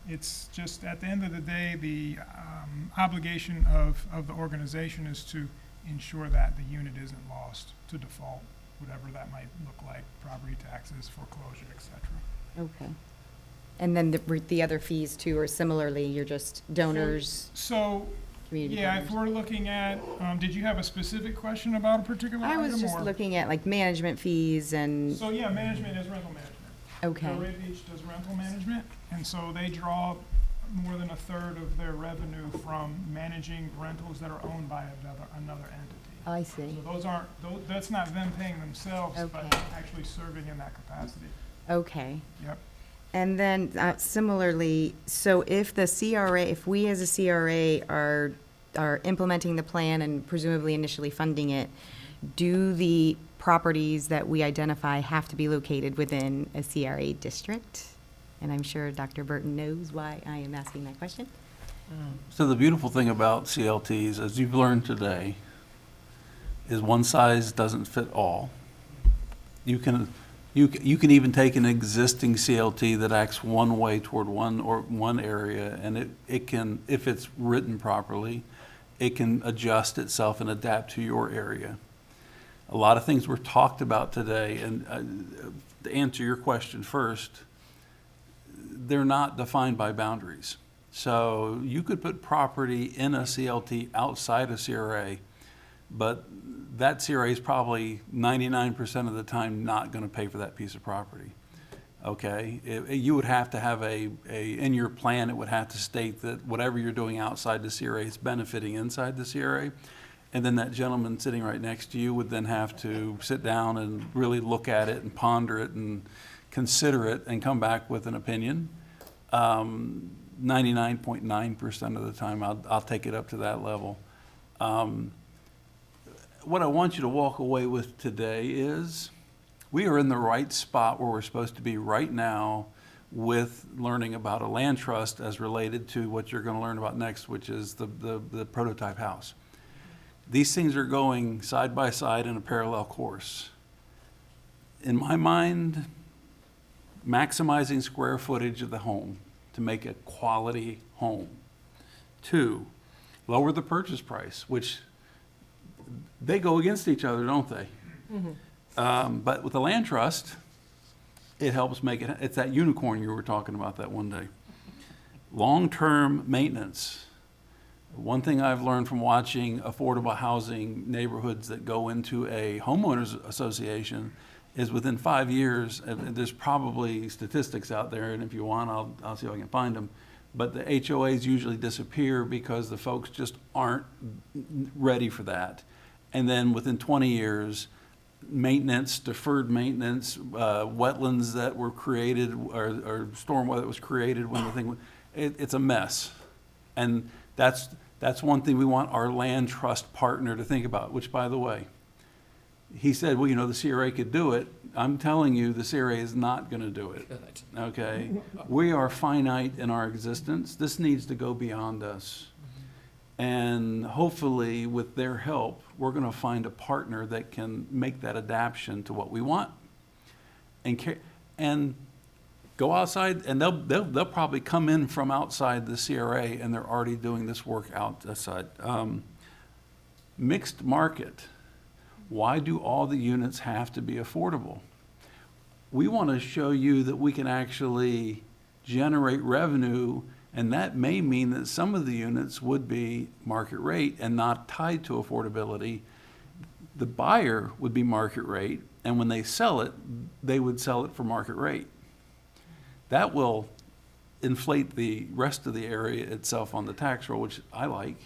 it's just, at the end of the day, the obligation of the organization is to ensure that the unit isn't lost to default, whatever that might look like, property taxes, foreclosure, et cetera. Okay. And then the other fees too, or similarly, you're just donors? So, Community yeah, partners. if we're looking at, did you have a specific question about a particular I item? was just or- looking at like management fees and, So, yeah, management is rental management. okay, CRA Beach does rental management, and so they draw more than a third of their revenue from managing rentals that are owned by another entity. I see. So that's not them paying themselves, but Okay. actually serving in that capacity. Okay. Yep. And then similarly, so if we as a CRA are implementing the plan and presumably initially funding it, do the properties that we identify have to be located within a CRA district? And I'm sure Dr. Burton knows why I am asking that question. So the beautiful thing about CLTs, as you've learned today, is one size doesn't fit all. You can even take an existing CLT that acts one way toward one area, and it can, if it's written properly, it can adjust itself and adapt to your area. A lot of things were talked about today, and to answer your question first, they're not defined by boundaries. So you could put property in a CLT outside of CRA, but that CRA is probably 99% of the time not going to pay for that piece of property. Okay? You would have to have in your plan, it would have to state that whatever you're doing outside the CRA is benefiting inside the CRA. And then that gentleman sitting right next to you would then have to sit down and really look at it and ponder it and consider it and come back with an opinion. 99.9% of the time, I'll take it up to that level. What I want you to walk away with today is we are in the right spot where we're supposed to be right now with learning about a land trust as related to what you're going to learn about next, which is the prototype house. These things are going side by side in a parallel course. In my mind, maximizing square footage of the home to make a quality home. 2, lower the purchase price, which they go against each other, don't they? Mm-hmm. But with the land trust, it helps make it, it's that unicorn you were talking about that one day. Long-term maintenance. One thing I've learned from watching affordable housing neighborhoods that go into a homeowners association is within 5 years, and there's probably statistics out there, and if you want, I'll see if I can find them, but the HOAs usually disappear because the folks just aren't ready for that. And then within 20 years, maintenance, deferred maintenance, wetlands that were created, or stormwater that was created when the thing, it's a mess. And that's one thing we want our land trust partner to think about, which, by the way, he said, well, you know, the CRA could do it. I'm telling you, the CRA is not going to do it. Okay? We are finite in our existence. This needs to go beyond us. And hopefully, with their help, we're going to find a partner that can make that adaptation to what we want. And go outside, and they'll probably come in from outside the CRA, and they're already doing this work outside. Mixed market. Why do all the units have to be affordable? We want to show you that we can actually generate revenue, and that may mean that some of the units would be market rate and not tied to affordability. The buyer would be market rate, and when they sell it, they would sell it for market rate. That will inflate the rest of the area itself on the tax roll, which I like.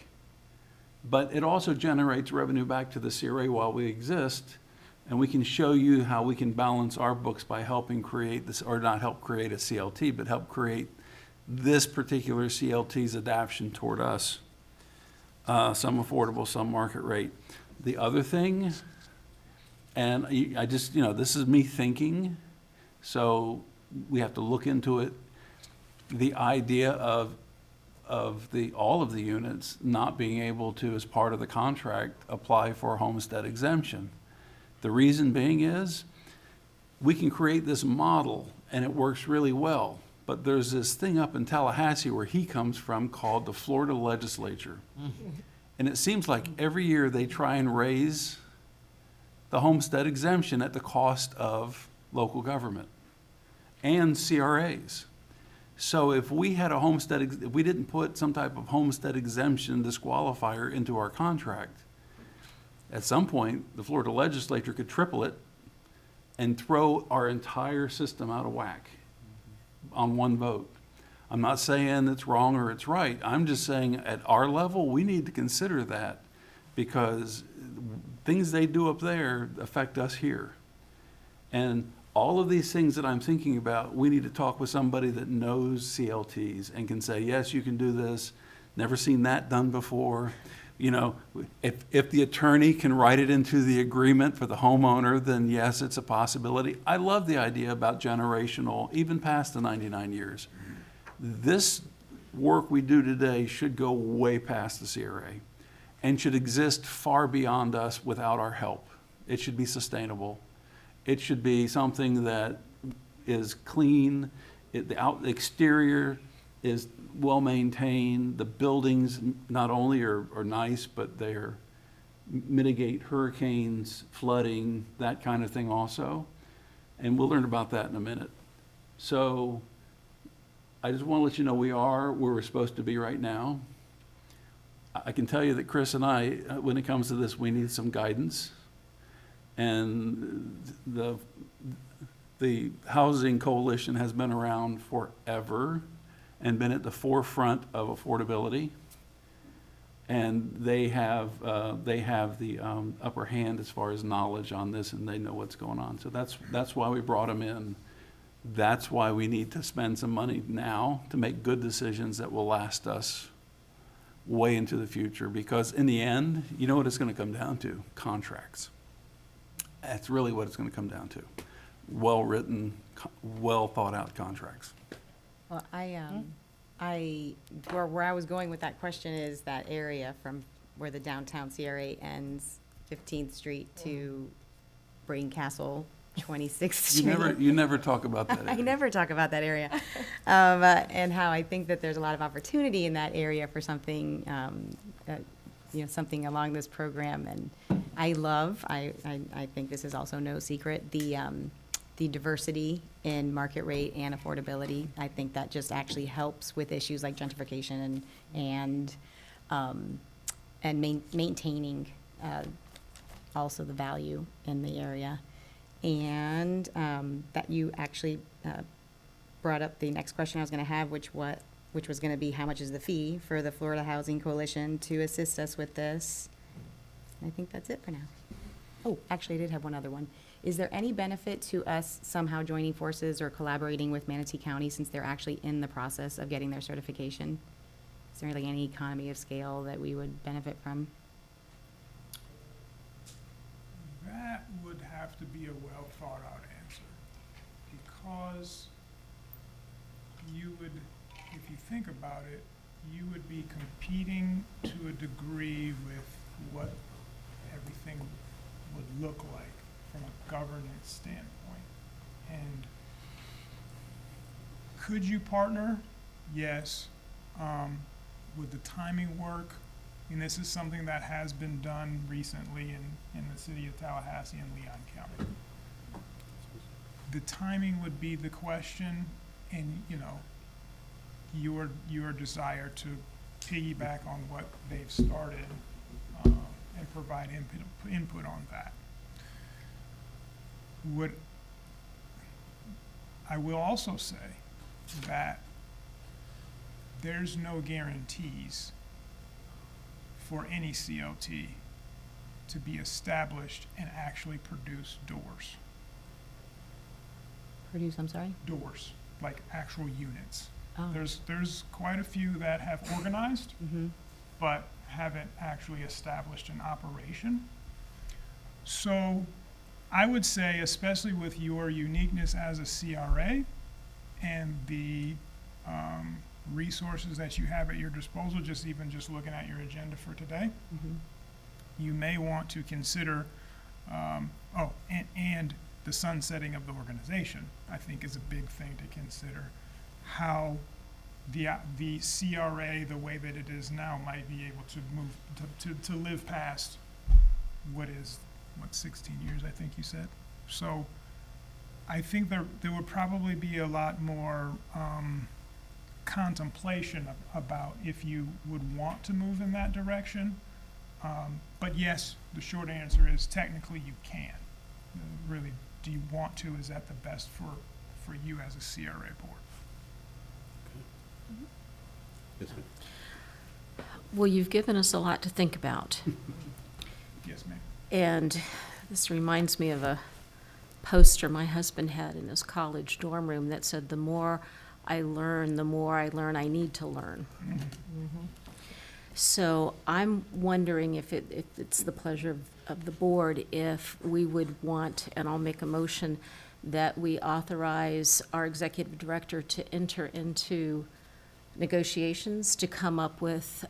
But it also generates revenue back to the CRA while we exist, and we can show you how we can balance our books by helping create this, or not help create a CLT, but help create this particular CLT's adaptation toward us. Some affordable, some market rate. The other thing, and I just, you know, this is me thinking, so we have to look into it, the idea of all of the units not being able to, as part of the contract, apply for a homestead exemption. The reason being is we can create this model and it works really well, but there's this thing up in Tallahassee where he comes from called the Florida legislature. And it seems like every year they try and raise the homestead exemption at the cost of local government and CRAs. So if we had a homestead, if we didn't put some type of homestead exemption disqualifier into our contract, at some point, the Florida legislature could triple it and throw our entire system out of whack on one vote. I'm not saying it's wrong or it's right. I'm just saying at our level, we need to consider that because things they do up there affect us here. And all of these things that I'm thinking about, we need to talk with somebody that knows CLTs and can say, yes, you can do this. Never seen that done before. You know, if the attorney can write it into the agreement for the homeowner, then yes, it's a possibility. I love the idea about generational, even past the 99 years. This work we do today should go way past the CRA and should exist far beyond us without our help. It should be sustainable. It should be something that is clean. The exterior is well-maintained. The buildings not only are nice, but they're mitigate hurricanes, flooding, that kind of thing also. And we'll learn about that in a minute. So I just want to let you know we are where we're supposed to be right now. I can tell you that Chris and I, when it comes to this, we need some guidance. And the Housing Coalition has been around forever and been at the forefront of affordability. And they have the upper hand as far as knowledge on this, and they know what's going on. So that's why we brought them in. That's why we need to spend some money now to make good decisions that will last us way into the future. Because in the end, you know what it's going to come down to? Contracts. That's really what it's going to come down to. Well-written, well-thought-out contracts. Well, where I was going with that question is that area from where the downtown CRA ends, 15th Street to Braden Castle, 26th Street. You never talk about that I area. never talk about that area. And how I think that there's a lot of opportunity in that area for something, something along this program. And I think this is also no secret, the diversity in market rate and affordability. I think that just actually helps with issues like gentrification and maintaining also the value in the area. And that you actually brought up the next question I was going to have, which was going to be how much is the fee for the Florida Housing Coalition to assist us with this? I think that's it for now. Oh, actually, I did have one other one. Is there any benefit to us somehow joining forces or collaborating with Manatee County since they're actually in the process of getting their certification? Is there like any economy of scale that we would benefit from? That would have to be a well-thought-out answer, because you would, if you think about it, you would be competing to a degree with what everything would look like from a governance standpoint. And could you partner? Yes. Would the timing work? And this is something that has been done recently in the city of Tallahassee and Leon County. The timing would be the question, and your desire to piggyback on what they've started and provide input on that. I will also say that there's no guarantees for any COT to be established and actually produce doors. I'm sorry? Doors, like actual units. Oh. There's quite a few that have organized, Mm-hmm. but haven't actually established an operation. So I would say, especially with your uniqueness as a CRA and the resources that you have at your disposal, just looking at your agenda for today, Mm-hmm. you may want to consider, and the sunsetting of the organization, I think, is a big thing to consider. How the CRA, the way that it is now, might be able to move to live past what 16 years, I think you said. So I think there would probably be a lot more contemplation about if you would want to move in that direction. But yes, the short answer is technically you can. Really, do you want to? Is that the best for you as a CRA board? Yes, ma'am. Well, you've given us a lot to think about. Yes, ma'am. And this reminds me of a poster my husband had in his college dorm room that said, "The more I learn, the more I learn I need to learn." So I'm wondering if it's the pleasure of the board, if we would want, and I'll make a motion, that we authorize our executive director to enter into negotiations to come up with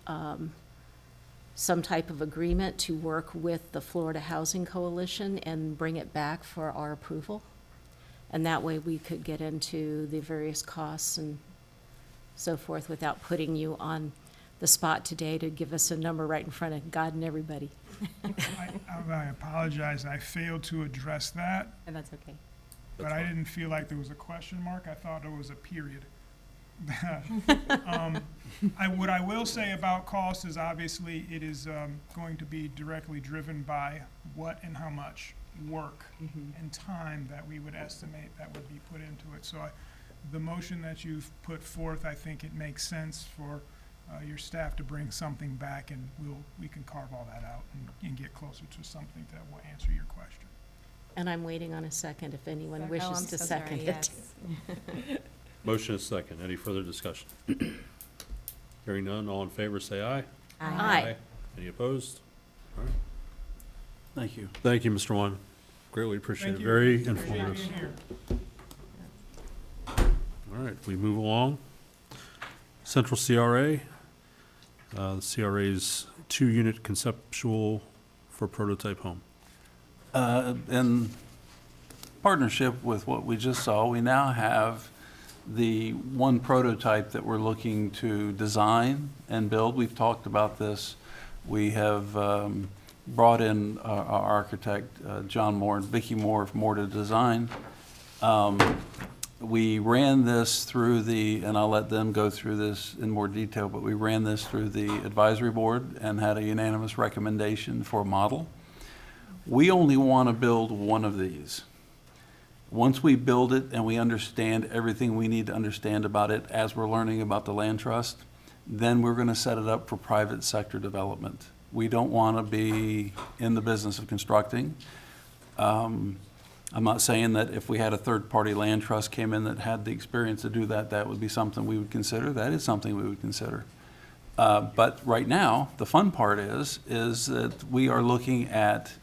some type of agreement to work with the Florida Housing Coalition and bring it back for our approval. And that way we could get into the various costs and so forth without putting you on the spot today to give us a number right in front of God and everybody. I apologize, I failed to address that, And that's okay. but I didn't feel like there was a question mark, I thought it was a period. What I will say about cost is obviously it is going to be directly driven by what and how much work and time that we would estimate that would be put into it. So the motion that you've put forth, I think it makes sense for your staff to bring something back, and we can carve all that out and get closer to something that will answer your question. And I'm waiting on a second if anyone Oh, I'm wishes to so sorry, second it. yes. Motion is second. Any further discussion? Hearing none, all in favor, say aye. Aye. Any opposed? All right. Thank you. Thank you, Mr. Wan. Greatly appreciate Thank it. you. Very Appreciate informative. being here. All right, we move along. Central CRA. The CRA's 2-unit conceptual for prototype home. In partnership with what we just saw, we now have the one prototype that we're looking to design and build. We've talked about this. We have brought in our architect, John Moore and Vicki Moore to design. We ran this through and I'll let them go through this in more detail, but we ran this through the advisory board and had a unanimous recommendation for a model. We only want to build one of these. Once we build it and we understand everything we need to understand about it as we're learning about the land trust, then we're going to set it up for private sector development. We don't want to be in the business of constructing. I'm not saying that if we had a third-party land trust came in that had the experience to do that, that would be something we would consider. That is something we would consider. But right now, the fun part is that we are looking at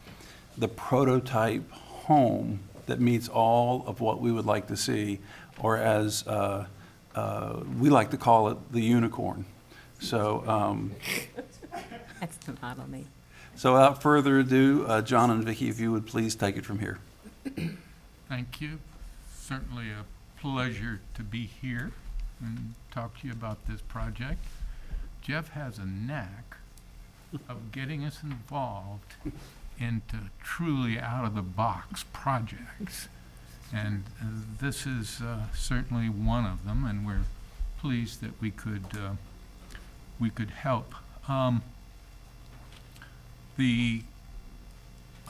the prototype home that meets all of what we would like to see, or as we like to call it, the unicorn. So, That's the model name. so without further ado, John and Vicki, if you would please take it from here. Thank you. Certainly a pleasure to be here and talk to you about this project. Jeff has a knack of getting us involved into truly out-of-the-box projects. And this is certainly one of them, and we're pleased that we could help.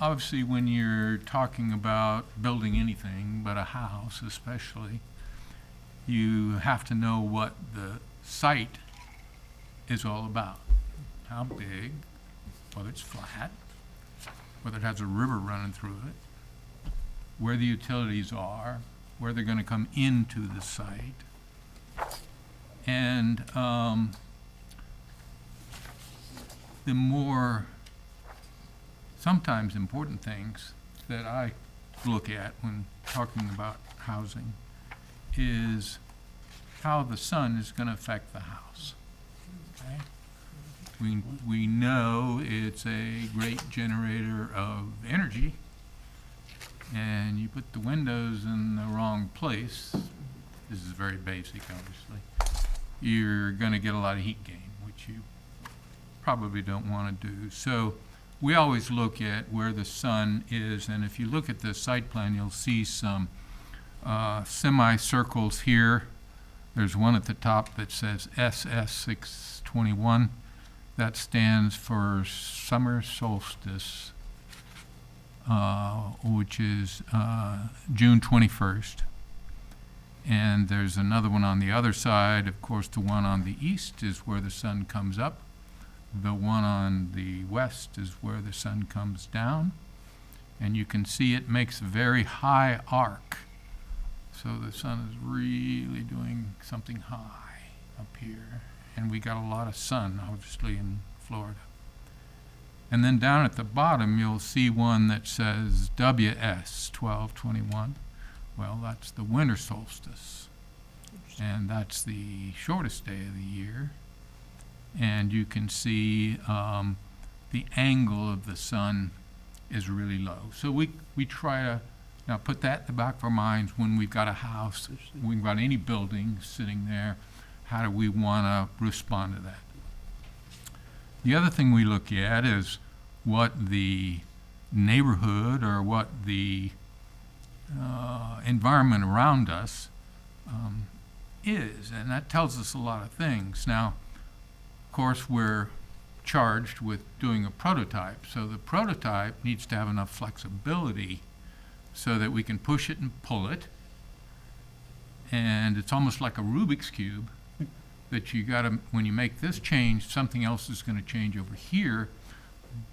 Obviously, when you're talking about building anything, but a house especially, you have to know what the site is all about. How big, whether it's flat, whether it has a river running through it, where the utilities are, where they're going to come into the site. And the more sometimes important things that I look at when talking about housing is how the sun is going to affect the house. Okay? We know it's a great generator of energy, and you put the windows in the wrong place, this is very basic obviously, you're going to get a lot of heat gain, which you probably don't want to do. So we always look at where the sun is, and if you look at the site plan, you'll see some semicircles here. There's one at the top that says SS621. That stands for summer solstice, which is June 21st. And there's another one on the other side. Of course, the one on the east is where the sun comes up. The one on the west is where the sun comes down. And you can see it makes a very high arc. So the sun is really doing something high up here. and we got a lot of sun, obviously, in Florida. And then down at the bottom, you'll see one that says WS 1221. Well, that's the winter solstice, and that's the shortest day of the year. And you can see the angle of the sun is really low. So we try to now put that in the back of our minds when we've got a house, we've got any building sitting there, how do we want to respond to that? The other thing we look at is what the neighborhood or what the environment around us is, and that tells us a lot of things. Now, of course, we're charged with doing a prototype, so the prototype needs to have enough flexibility so that we can push it and pull it, and it's almost like a Rubik's Cube that you gotta, when you make this change, something else is gonna change over here,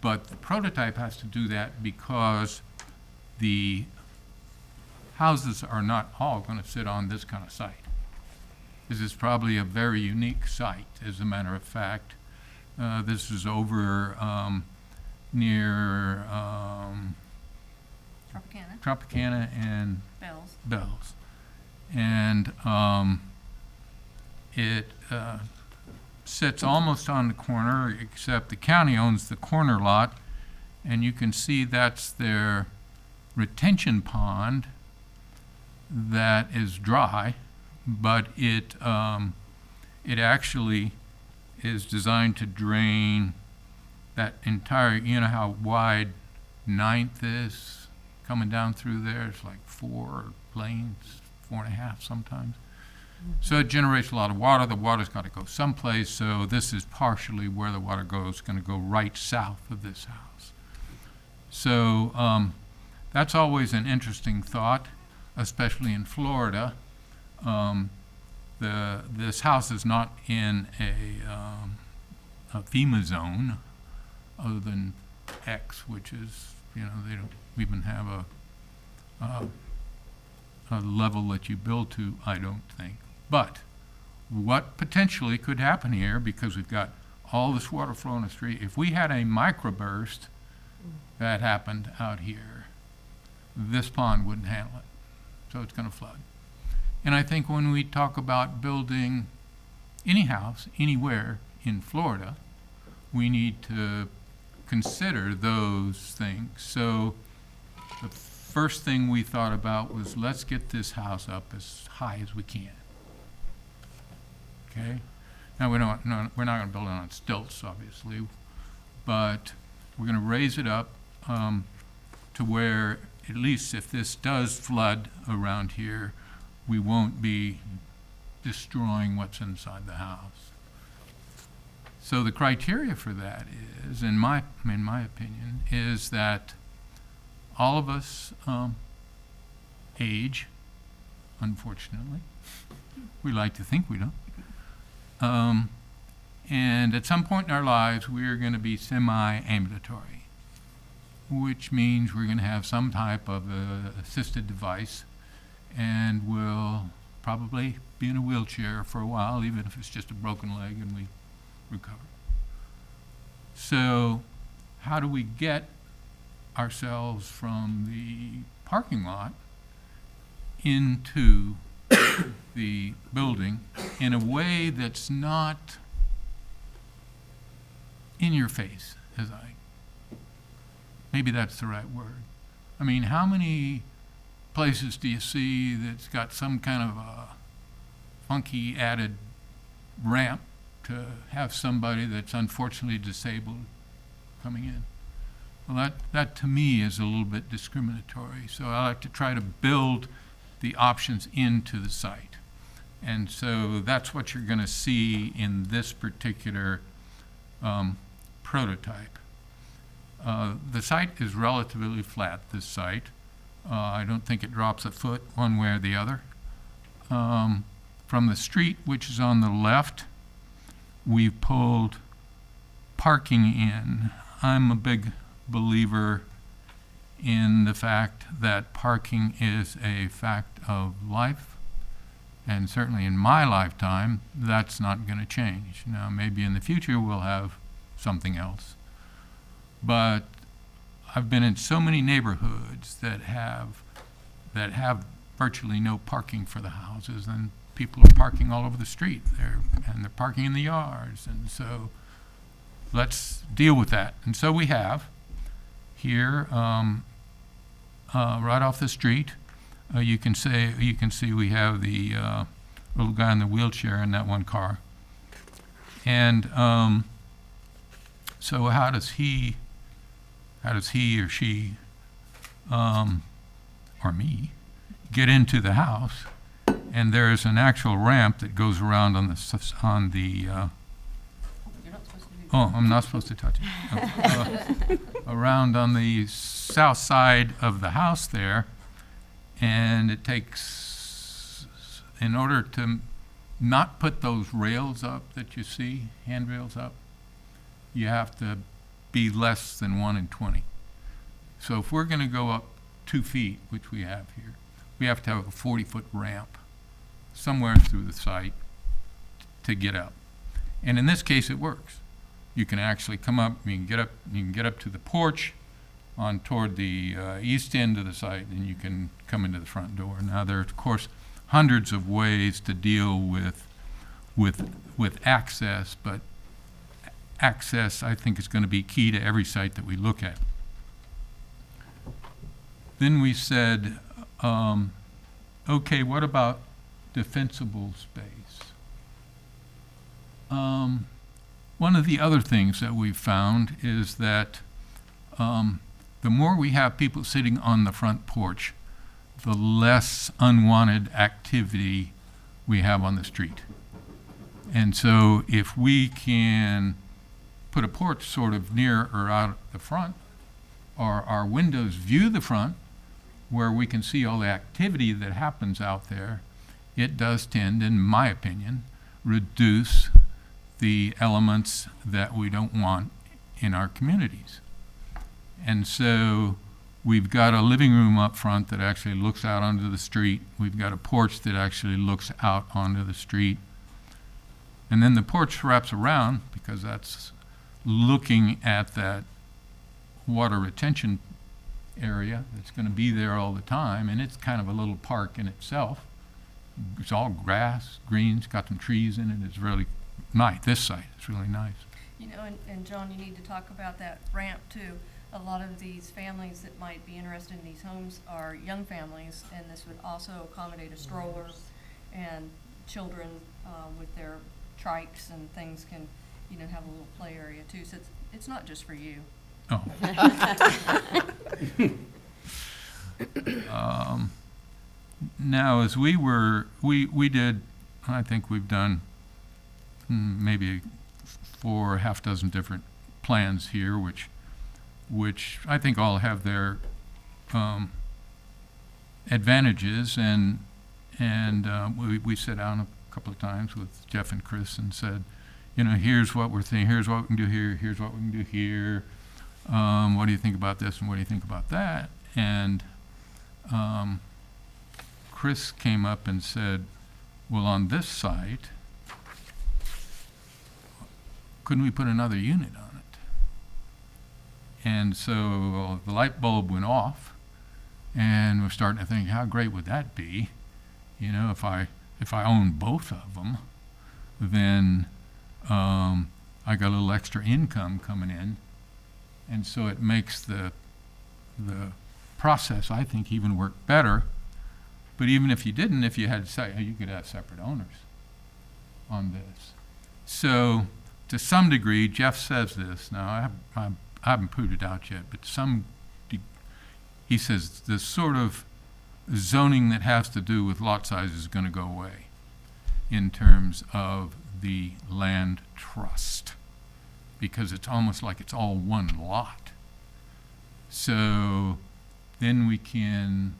but the prototype has to do that because the houses are not all gonna sit on this kind of site. This is probably a very unique site, as a matter of fact. This is over near Tropicana and Bells. And it sits almost on the corner, except the county owns the corner lot, and you can see that's their retention pond that is dry, but it actually is designed to drain that entire, you know how wide 9th is coming down through there? It's like 4 lanes, 4.5 sometimes. So it generates a lot of water. The water's got to go someplace, so this is partially where the water goes. It's going to go right south of this house. So that's always an interesting thought, especially in Florida. This house is not in a FEMA zone, other than X, which is, you know, they don't even have a level that you build to, I don't think. But what potentially could happen here, because we've got all this water flowing the street, if we had a microburst that happened out here, this pond wouldn't handle it, so it's going to flood. And I think when we talk about building any house, anywhere in Florida, we need to consider those things. So the first thing we thought about was, let's get this house up as high as we can. Okay? Now, we're not going to build it on stilts, obviously, but we're going to raise it up to where, at least if this does flood around here, we won't be destroying what's inside the house. So the criteria for that is, in my opinion, is that all of us age, unfortunately. We like to think we don't. And at some point in our lives, we are going to be semi-ambulatory, which means we're going to have some type of assisted device, and we'll probably be in a wheelchair for a while, even if it's just a broken leg and we recover. So how do we get ourselves from the parking lot into the building in a way that's not in your face, maybe that's the right word. I mean, how many places do you see that's got some kind of a funky added ramp to have somebody that's unfortunately disabled coming in? Well, that to me is a little bit discriminatory. So I like to try to build the options into the site. And so that's what you're going to see in this particular prototype. The site is relatively flat, this site. I don't think it drops a foot one way or the other. From the street, which is on the left, we've pulled parking in. I'm a big believer in the fact that parking is a fact of life, And certainly in my lifetime, that's not going to change. Now, maybe in the future we'll have something else. But I've been in so many neighborhoods that have virtually no parking for the houses, and people are parking all over the street. They're parking in the yards, and so let's deal with that. And so we have here, right off the street. You can see we have the little guy in the wheelchair in that one car. And so how does he or she or me get into the house? And there is an actual ramp that goes around on the oh, I'm not supposed to touch it. Around on the south side of the house there. And it takes, in order to not put those rails up that you see, handrails up, you have to be less than 1 in 20. So if we're going to go up 2 feet, which we have here, we have to have a 40-foot ramp somewhere through the site to get up. And in this case, it works. You can actually come up, you can get up to the porch on toward the east end of the site, and you can come into the front door. Now, there are, of course, hundreds of ways to deal with access, but access, I think, is going to be key to every site that we look at. Then we said, okay, what about defensible space? One of the other things that we've found is that the more we have people sitting on the front porch, the less unwanted activity we have on the street. And so if we can put a porch sort of near or out the front, or our windows view the front, where we can see all the activity that happens out there, it does tend, in my opinion, reduce the elements that we don't want in our communities. And so we've got a living room up front that actually looks out onto the street. We've got a porch that actually looks out onto the street. And then the porch wraps around, because that's looking at that water retention area that's going to be there all the time, and it's kind of a little park in itself. It's all grass, green, it's got some trees in it. It's really nice. This site is really nice. You know, and John, you need to talk about that ramp too. A lot of these families that might be interested in these homes are young families, and this would also accommodate a stroller, and children with their trikes and things can, you know, have a little play area too. So it's not just for you. Oh. Now, as we did, I think we've done maybe 4 or half dozen different plans here, which I think all have their advantages, and we sat down a couple of times with Jeff and Chris and said, you know, here's what we're thinking, here's what we can do here, here's what we can do here. What do you think about this and what do you think about that? And Chris came up and said, well, on this site, couldn't we put another unit on it? And so the light bulb went off, and we're starting to think, how great would that be? You know, if I own both of them, then I got a little extra income coming in. And so it makes the process, I think, even work better. But even if you didn't, if you had, you could have separate owners on this. So to some degree, Jeff says this. Now, I haven't proved it out yet, but he says the sort of zoning that has to do with lot size is going to go away in terms of the land trust, because it's almost like it's all one lot. So then we can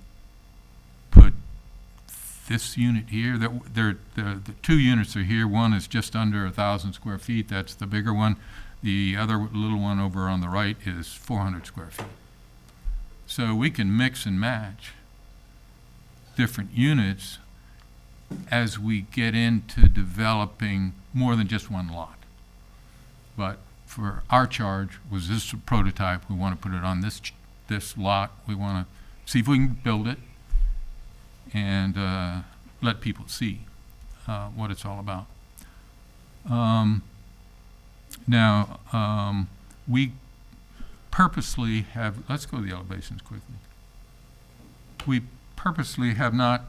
put this unit here. The 2 units are here. One is just under 1,000 square feet. That's the bigger one. The other little one over on the right is 400 square feet. So we can mix and match different units as we get into developing more than just one lot. But for our charge, was this a prototype? We want to put it on this lot. We want to see if we can build it and let people see what it's all about. Now, we purposely have, let's go to the elevations quickly. We purposely have not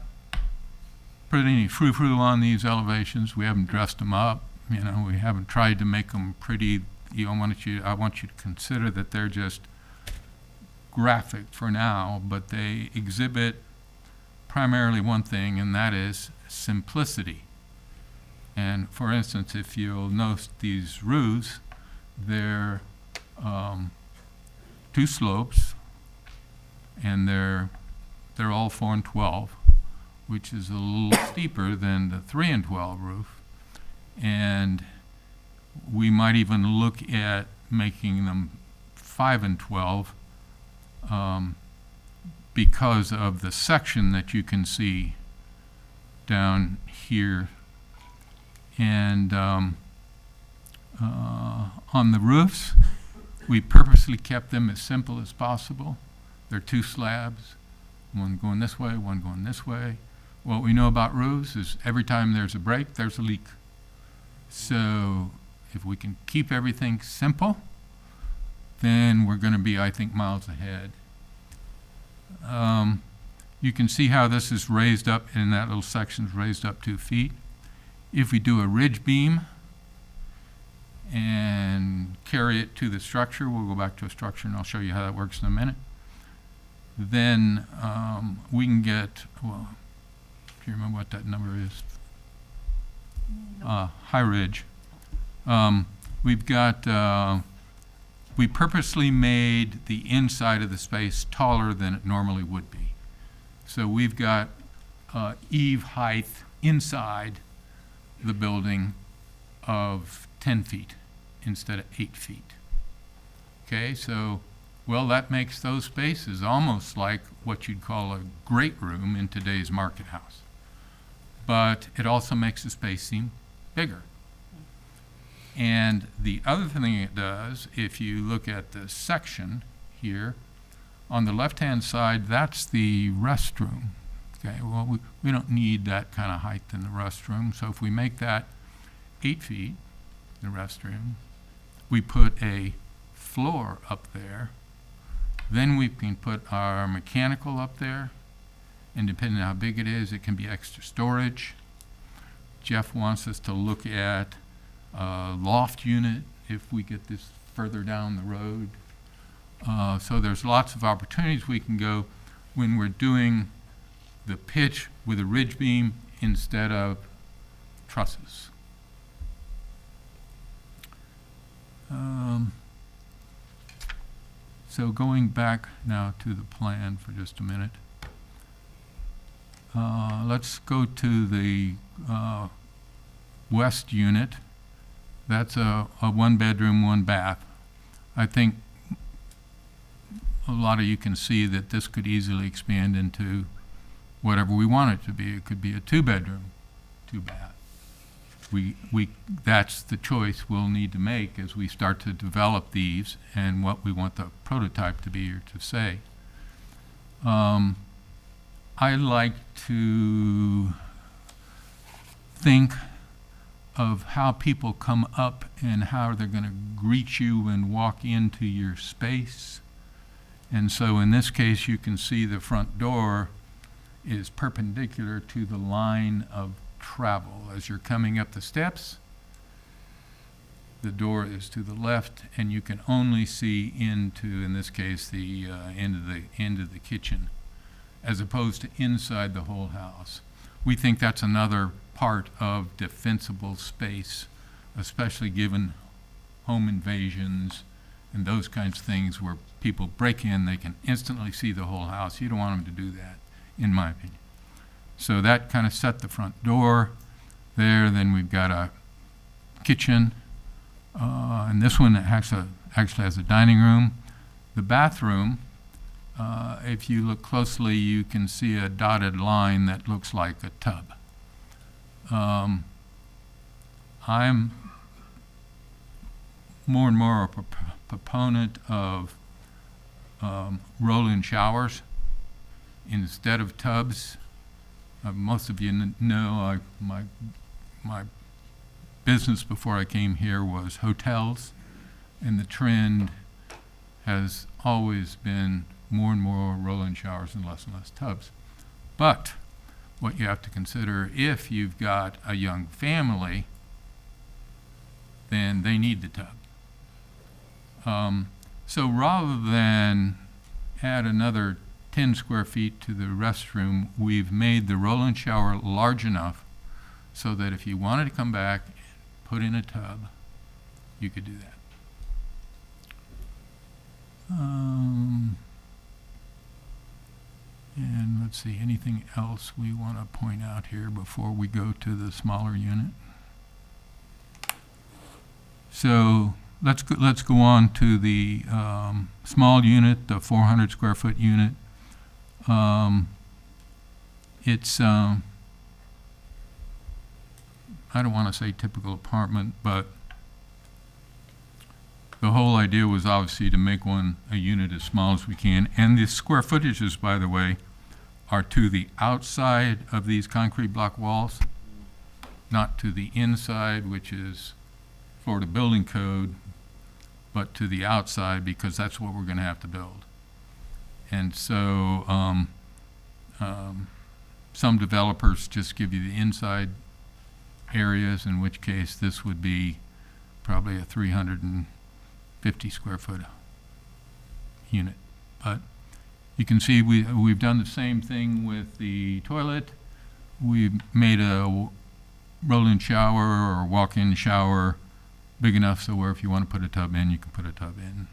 put any frou-frou on these elevations. We haven't dressed them up. You know, we haven't tried to make them pretty. I want you to consider that they're just graphic for now, but they exhibit primarily one thing, and that is simplicity. And for instance, if you'll note these roofs, they're two slopes, and they're all 4 and 12, which is a little steeper than the 3 and 12 roof. And we might even look at making them 5 and 12 because of the section that you can see down here. And on the roofs, we purposely kept them as simple as possible. They're two slabs, one going this way, one going this way. What we know about roofs is every time there's a break, there's a leak. So if we can keep everything simple, then we're going to be, I think, miles ahead. You can see how this is raised up, and that little section is raised up 2 feet. If we do a ridge beam and carry it to the structure, we'll go back to a structure and I'll show you how that works in a minute. Then we can get, well, do you remember what that number is? High ridge. We've got, we purposely made the inside of the space taller than it normally would be. So we've got eave height inside the building of 10 feet instead of 8 feet. Okay, so, well, that makes those spaces almost like what you'd call a great room in today's market house. But it also makes the space seem bigger. And the other thing it does, if you look at the section here, on the left-hand side, that's the restroom. Okay, well, we don't need that kind of height in the restroom, so if we make that 8 feet, the restroom, we put a floor up there, then we can put our mechanical up there, and depending on how big it is, it can be extra storage. Jeff wants us to look at a loft unit if we get this further down the road. So there's lots of opportunities we can go when we're doing the pitch with a ridge beam instead of trusses. So going back now to the plan for just a minute. Let's go to the west unit. That's a 1-bedroom, 1-bath. I think a lot of you can see that this could easily expand into whatever we want it to be. It could be a 2-bedroom, 2-bath. That's the choice we'll need to make as we start to develop these and what we want the prototype to be or to say. I like to think of how people come up and how they're going to greet you and walk into your space. And so in this case, you can see the front door is perpendicular to the line of travel. As you're coming up the steps, the door is to the left, and you can only see into, in this case, the end of the kitchen, as opposed to inside the whole house. We think that's another part of defensible space, especially given home invasions and those kinds of things where people break in, they can instantly see the whole house. You don't want them to do that, in my opinion. So that kind of set the front door there. Then we've got a kitchen, and this one actually has a dining room. The bathroom, if you look closely, you can see a dotted line that looks like a tub. I'm more and more a proponent of roll-in showers instead of tubs. Most of you know my business before I came here was hotels, and the trend has always been more and more roll-in showers and less tubs. But what you have to consider, if you've got a young family, then they need the tub. So rather than add another 10 square feet to the restroom, we've made the roll-in shower large enough so that if you wanted to come back and put in a tub, you could do that. And let's see, anything else we want to point out here before we go to the smaller unit? So let's go on to the small unit, the 400 square foot unit. It's I don't want to say typical apartment, but the whole idea was obviously to make a unit as small as we can. And the square footages, by the way, are to the outside of these concrete block walls, not to the inside, which is Florida Building Code, but to the outside, because that's what we're going to have to build. And so some developers just give you the inside areas, in which case this would be probably a 350 square foot unit. But you can see we've done the same thing with the toilet. We've made a roll-in shower or walk-in shower big enough so where if you want to put a tub in, you can put a tub in.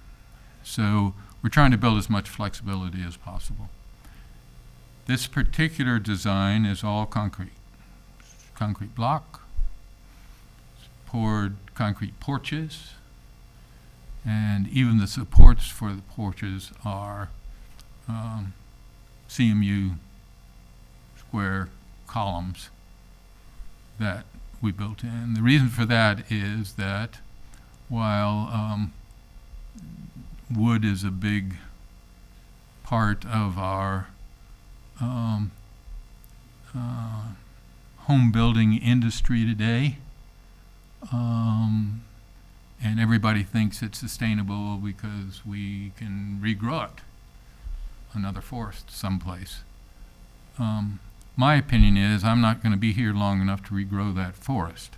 So we're trying to build as much flexibility as possible. This particular design is all concrete. Concrete block, poured concrete porches, and even the supports for the porches are CMU square columns that we built in. The reason for that is that while wood is a big part of our home building industry today, and everybody thinks it's sustainable because we can regrow it, another forest someplace. My opinion is I'm not going to be here long enough to regrow that forest.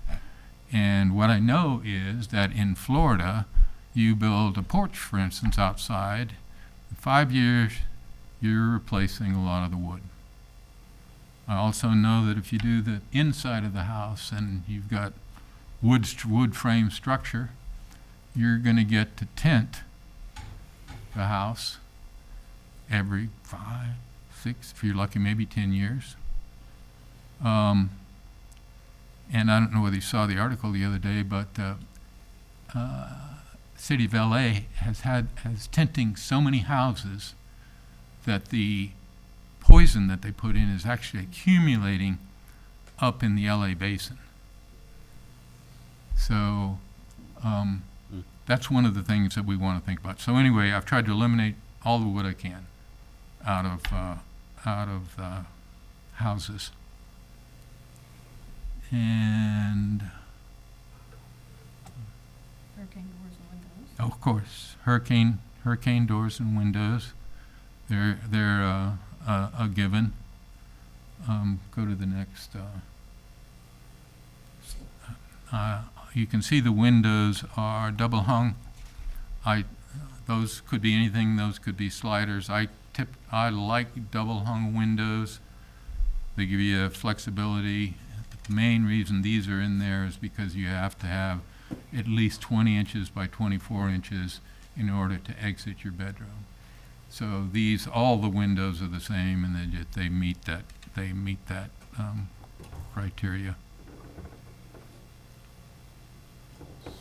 And what I know is that in Florida, you build a porch, for instance, outside, in 5 years, you're replacing a lot of the wood. I also know that if you do the inside of the house and you've got wood frame structure, you're going to get to tint the house every 5, 6, if you're lucky, maybe 10 years. And I don't know whether you saw the article the other day, but City of LA has tinting so many houses that the poison that they put in is actually accumulating up in the LA basin. So that's one of the things that we want to think about. So anyway, I've tried to eliminate all the wood I can out of houses. And Hurricane doors and windows. of course, hurricane doors and windows. They're a given. Go to the next. You can see the windows are double hung. Those could be anything. Those could be sliders. I like double hung windows. They give you flexibility. The main reason these are in there is because you have to have at least 20 inches by 24 inches in order to exit your bedroom. So all the windows are the same, and they meet that criteria.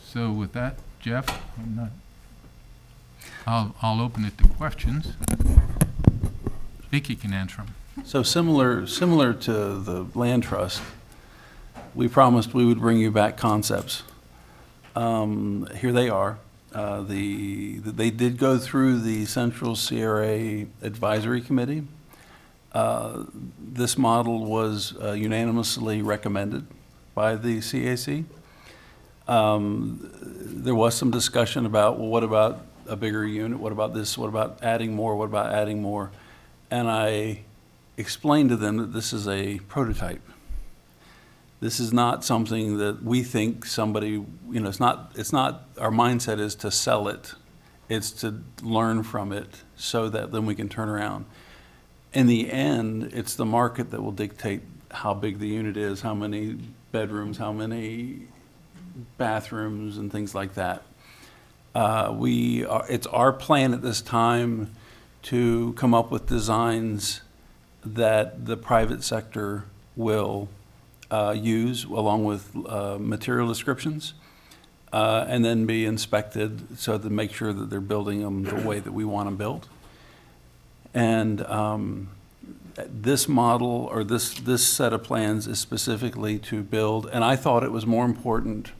So with that, Jeff, I'll open it to questions. Vicki can answer them. So similar to the land trust, we promised we would bring you back concepts. Here they are. They did go through the Central CRA Advisory Committee. This model was unanimously recommended by the CAC. There was some discussion about, well, what about a bigger unit? What about this? What about adding more? What about adding more? And I explained to them that this is a prototype. This is not something that we think somebody, it's not, our mindset is to sell it. It's to learn from it so that then we can turn around. In the end, it's the market that will dictate how big the unit is, how many bedrooms, how many bathrooms, and things like that. It's our plan at this time to come up with designs that the private sector will use along with material descriptions, and then be inspected so to make sure that they're building them the way that we want them built. And this model, or this set of plans, is specifically to build, and I thought it was more important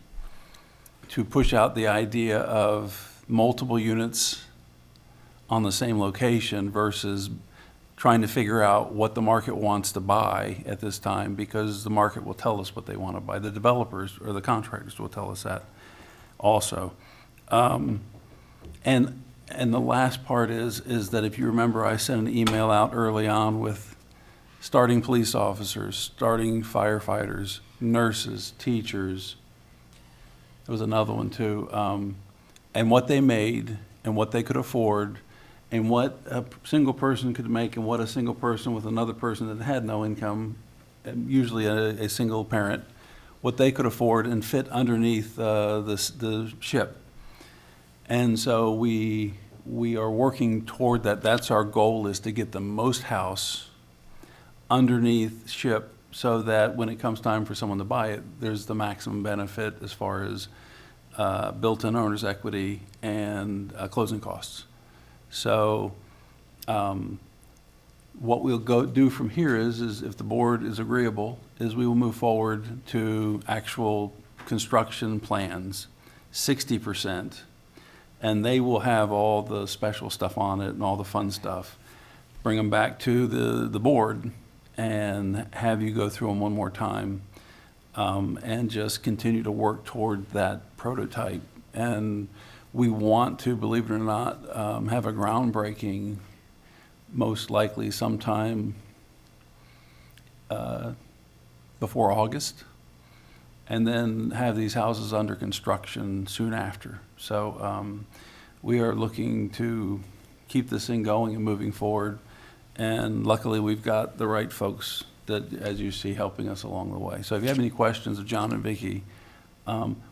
to push out the idea of multiple units on the same location versus trying to figure out what the market wants to buy at this time, because the market will tell us what they want to buy. The developers or the contractors will tell us that also. And the last part is that if you remember, I sent an email out early on with starting police officers, starting firefighters, nurses, teachers. There was another one too. And what they made and what they could afford and what a single person could make and what a single person with another person that had no income, usually a single parent, what they could afford and fit underneath the ship. And so we are working toward that. That's our goal, is to get the most house underneath ship so that when it comes time for someone to buy it, there's the maximum benefit as far as built-in owner's equity and closing costs. So what we'll do from here is if the board is agreeable, is we will move forward to actual construction plans, 60%, and they will have all the special stuff on it and all the fun stuff. Bring them back to the board and have you go through them one more time, and just continue to work toward that prototype. And we want to, believe it or not, have a groundbreaking, most likely sometime before August, and then have these houses under construction soon after. So we are looking to keep this thing going and moving forward. And luckily, we've got the right folks that, as you see, helping us along the way. So if you have any questions of John and Vicki,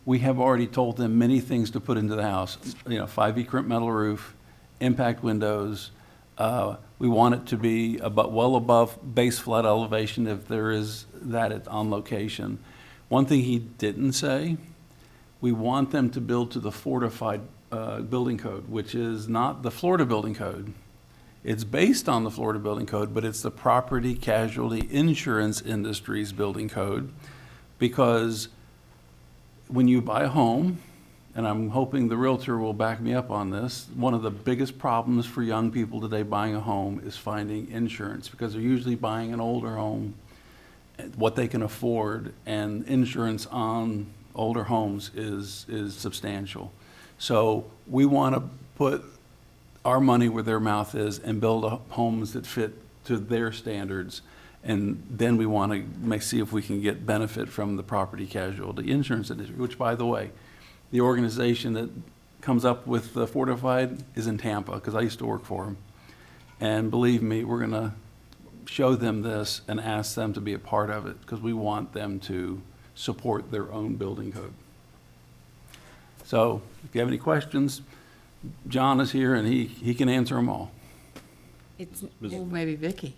we have already told them many things to put into the house. 5E crimp metal roof, impact windows. We want it to be well above base flood elevation if there is that on location. One thing he didn't say, we want them to build to the fortified building code, which is not the Florida building code. It's based on the Florida building code, but it's the property casualty insurance industry's building code, because when you buy a home, and I'm hoping the realtor will back me up on this, one of the biggest problems for young people today buying a home is finding insurance, because they're usually buying an older home, what they can afford, and insurance on older homes is substantial. So we want to put our money where their mouth is and build homes that fit to their standards. And then we want to see if we can get benefit from the property casualty insurance industry, which, by the way, the organization that comes up with the Fortified is in Tampa, because I used to work for them. And believe me, we're going to show them this and ask them to be a part of it, because we want them to support their own building code. So if you have any questions, John is here and he can answer them all. Well, maybe Vicki.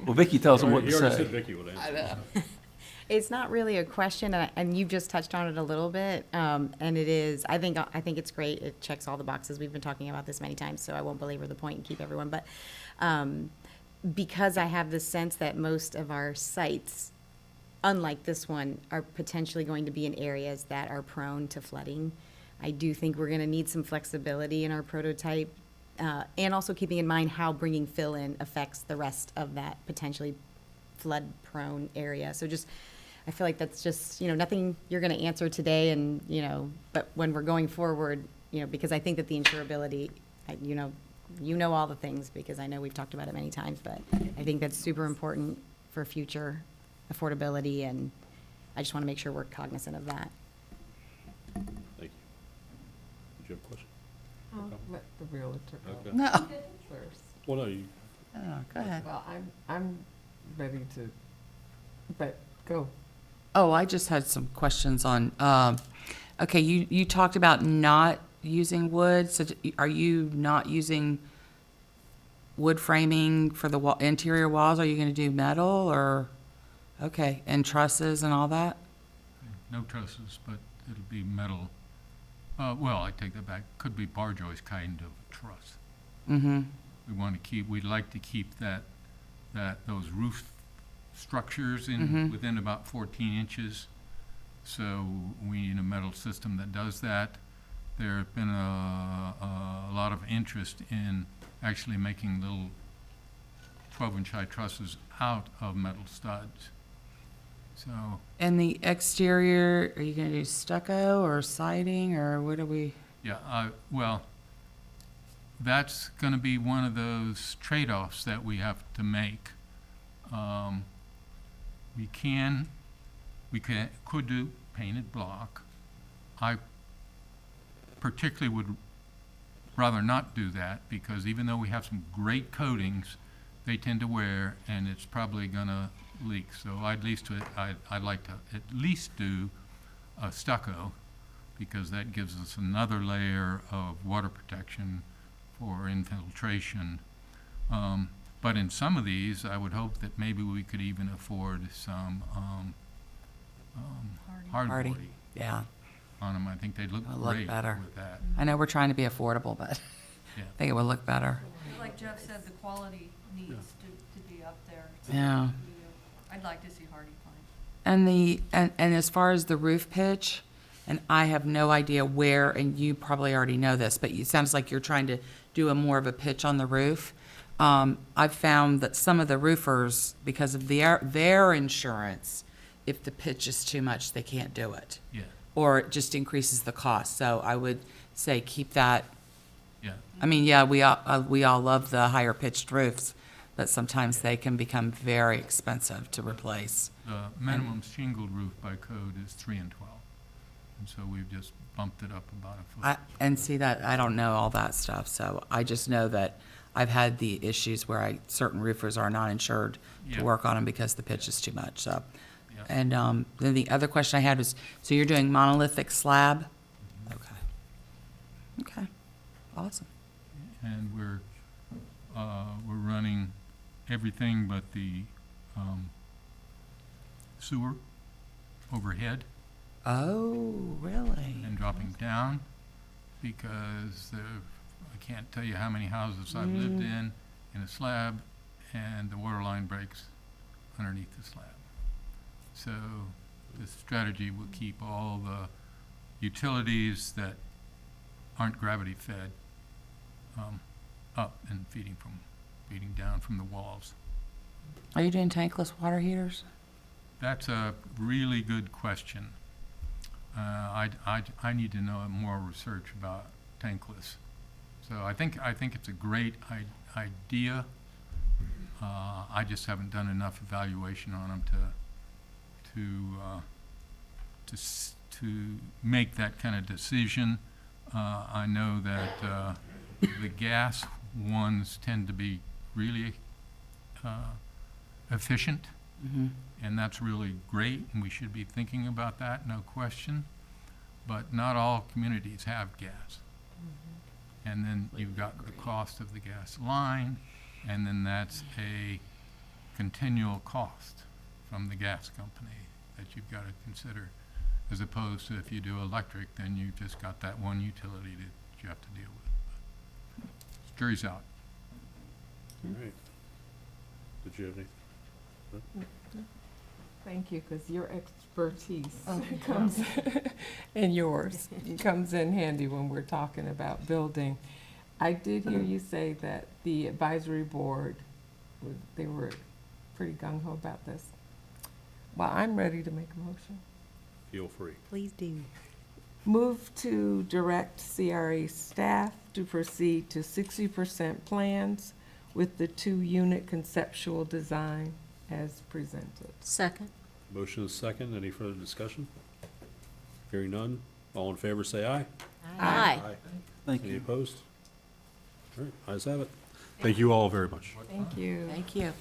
Well, Vicki tells them what to He already say. said Vicki would answer. It's not really a question, and you've just touched on it a little bit, and it is, I think it's great. It checks all the boxes. We've been talking about this many times, so I won't belabor the point and keep everyone. But because I have the sense that most of our sites unlike this one, are potentially going to be in areas that are prone to flooding. I do think we're gonna need some flexibility in our prototype, and also keeping in mind how bringing fill in affects the rest of that potentially flood-prone area. So just, I feel like that's just, nothing you're gonna answer today and, but when we're going forward, because I think that the insurability, you know all the things, because I know we've talked about it many times, but I think that's super important for future affordability, and I just wanna make sure we're cognizant of that. Thank you. Did you have a question? Let the realtor go Okay. No, first. Well, no, you, go ahead. Well, I'm ready to, but go. Oh, I just had some questions on, okay, you talked about not using wood, so are you not using wood framing for the interior walls? Are you gonna do metal, or, okay, and trusses and all that? No trusses, but it'll be metal. Well, I take that back. Could be bar joist kind of truss. Mm-hmm, We'd like to keep those roof structures in, within about 14 inches. So we need a metal system that does that. There have been a lot of interest in actually making little 12-inch high trusses out of metal studs. So, and the exterior, are you gonna do stucco or siding, or what are we? yeah, well, that's gonna be one of those trade-offs that we have to make. Could do painted block. I particularly would rather not do that, because even though we have some great coatings, they tend to wear, and it's probably gonna leak. So I'd like to at least do a stucco, because that gives us another layer of water protection for infiltration. But in some of these, I would hope that maybe we could even afford some Hardy, hardboard yeah. on them. I think they'd look It'll look great better. with that. I know we're trying to be affordable, but Yeah. I think it would look better. Like Jeff said, the quality needs to be up there. So, Yeah. I'd like to see hardy pine. And as far as the roof pitch, and I have no idea where, and you probably already know this, but it sounds like you're trying to do more of a pitch on the roof. I've found that some of the roofers, because of their insurance, if the pitch is too much, they can't do it. Yeah, Or it just increases the cost. So I would say keep that. yeah. I mean, yeah, we all love the higher pitched roofs, but sometimes they can become very expensive to replace. The minimum shingled roof by code is 3 and 12. And so we've just bumped it up about a foot. And see that, I don't know all that stuff, so I just know that I've had the issues where certain roofers are not insured Yeah. to work on them because the pitch is too much, so. Yeah. And, then the other question I had was, so you're doing monolithic slab? Okay. Okay, awesome. And we're running everything but the sewer overhead Oh, really? and dropping down, because I can't tell you how many houses I've lived in a slab, and the water line breaks underneath the slab. So this strategy will keep all the utilities that aren't gravity fed up and feeding down from the walls. Are you doing tankless water heaters? That's a really good question. I need to know more research about tankless. So I think it's a great idea. I just haven't done enough evaluation on them to make that kind of decision. I know that the gas ones tend to be really efficient, and that's really great, and we should be thinking about that, no question. But not all communities have gas. And then you've got the cost of the gas line, and then that's a continual cost from the gas company that you've got to consider, as opposed to if you do electric, then you've just got that one utility that you have to deal with. Jury's out. all right. Did you have any? Thank you, because your expertise comes, and yours, comes in handy when we're talking about building. I did hear you say that the advisory board, they were pretty gung-ho about this. Well, I'm ready to make a motion. Feel free. Please do. Move to direct CRA staff to proceed to 60% plans with the 2-unit conceptual design as presented. Second. Motion is second. Any further discussion? Hearing none. All in favor, say aye. Aye. Thank Any you. opposed? All right, ayes have it. Thank you all very much. Thank you. Thank you.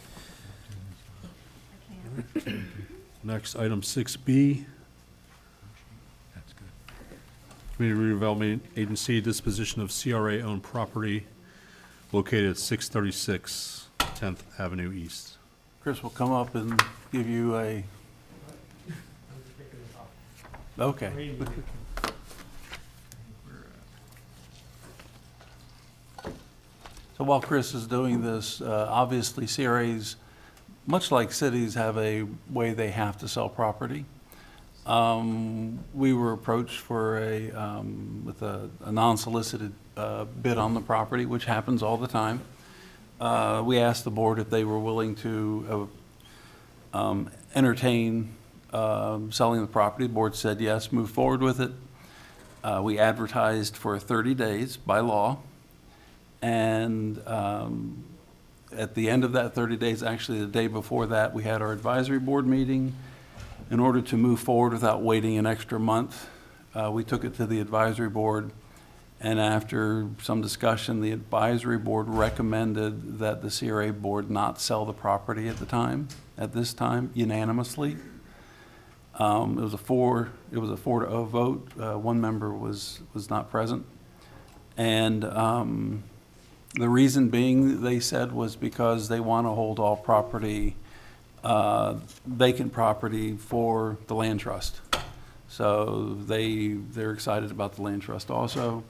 Next, item 6B, That's good. Community Redevelopment Agency disposition of CRA-owned property located at 636 10th Avenue East. Chris will come up and give you a, okay. So while Chris is doing this, obviously CRAs, much like cities, have a way they have to sell property. We were approached for with a non-solicited bid on the property, which happens all the time. We asked the board if they were willing to entertain selling the property. The board said yes, move forward with it. We advertised for 30 days by law. And at the end of that 30 days, actually the day before that, we had our advisory board meeting. In order to move forward without waiting an extra month, we took it to the advisory board. And after some discussion, the advisory board recommended that the CRA board not sell the property at this time, unanimously. It was a 4-0 vote. One member was not present. And the reason being, they said, was because they want to hold all property, vacant property, for the land trust. So they're excited about the land trust also,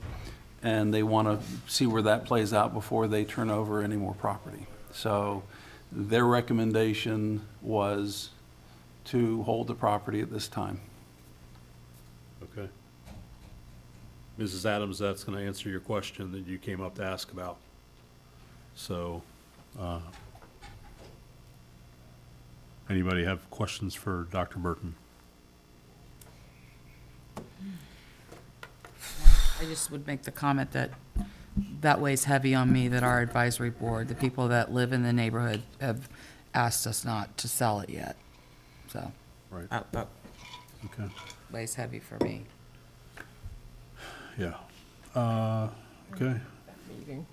and they want to see where that plays out before they turn over any more property. So their recommendation was to hold the property at this time. Okay. Mrs. Adams, that's going to answer your question that you came up to ask about. So, anybody have questions for Dr. Burton? I just would make the comment that that weighs heavy on me, that our advisory board, the people that live in the neighborhood, have asked us not to sell it yet. So Right. that Okay. weighs heavy for me. Yeah. Okay. Meeting.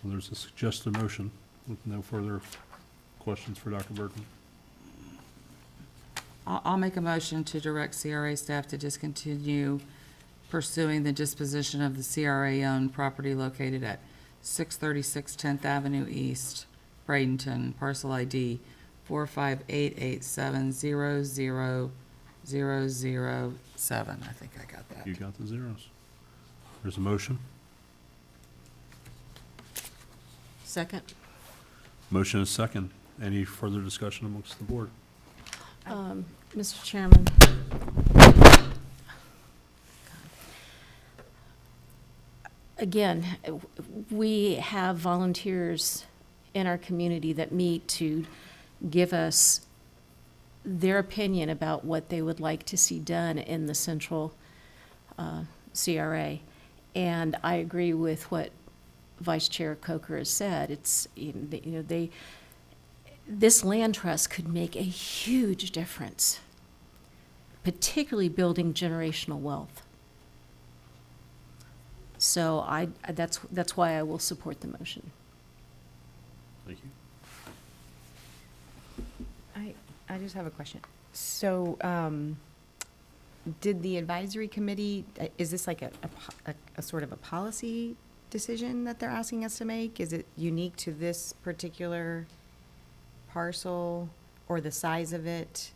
Well, there's a suggested motion with no further questions for Dr. Burton. I'll make a motion to direct CRA staff to discontinue pursuing the disposition of the CRA-owned property located at 636 10th Avenue East, Bradenton, parcel ID 45887000007. I think I got that. You got the zeros. There's a motion. Second. Motion is second. Any further discussion amongst the board? Mr. Chairman. Again, we have volunteers in our community that meet to give us their opinion about what they would like to see done in the central CRA. And I agree with what Vice Chair Coker has said. It's, this land trust could make a huge difference, particularly building generational wealth. So that's why I will support the motion. Thank you. I just have a question. So, did the advisory committee, is this like a sort of a policy decision that they're asking us to make? Is it unique to this particular parcel or the size of it?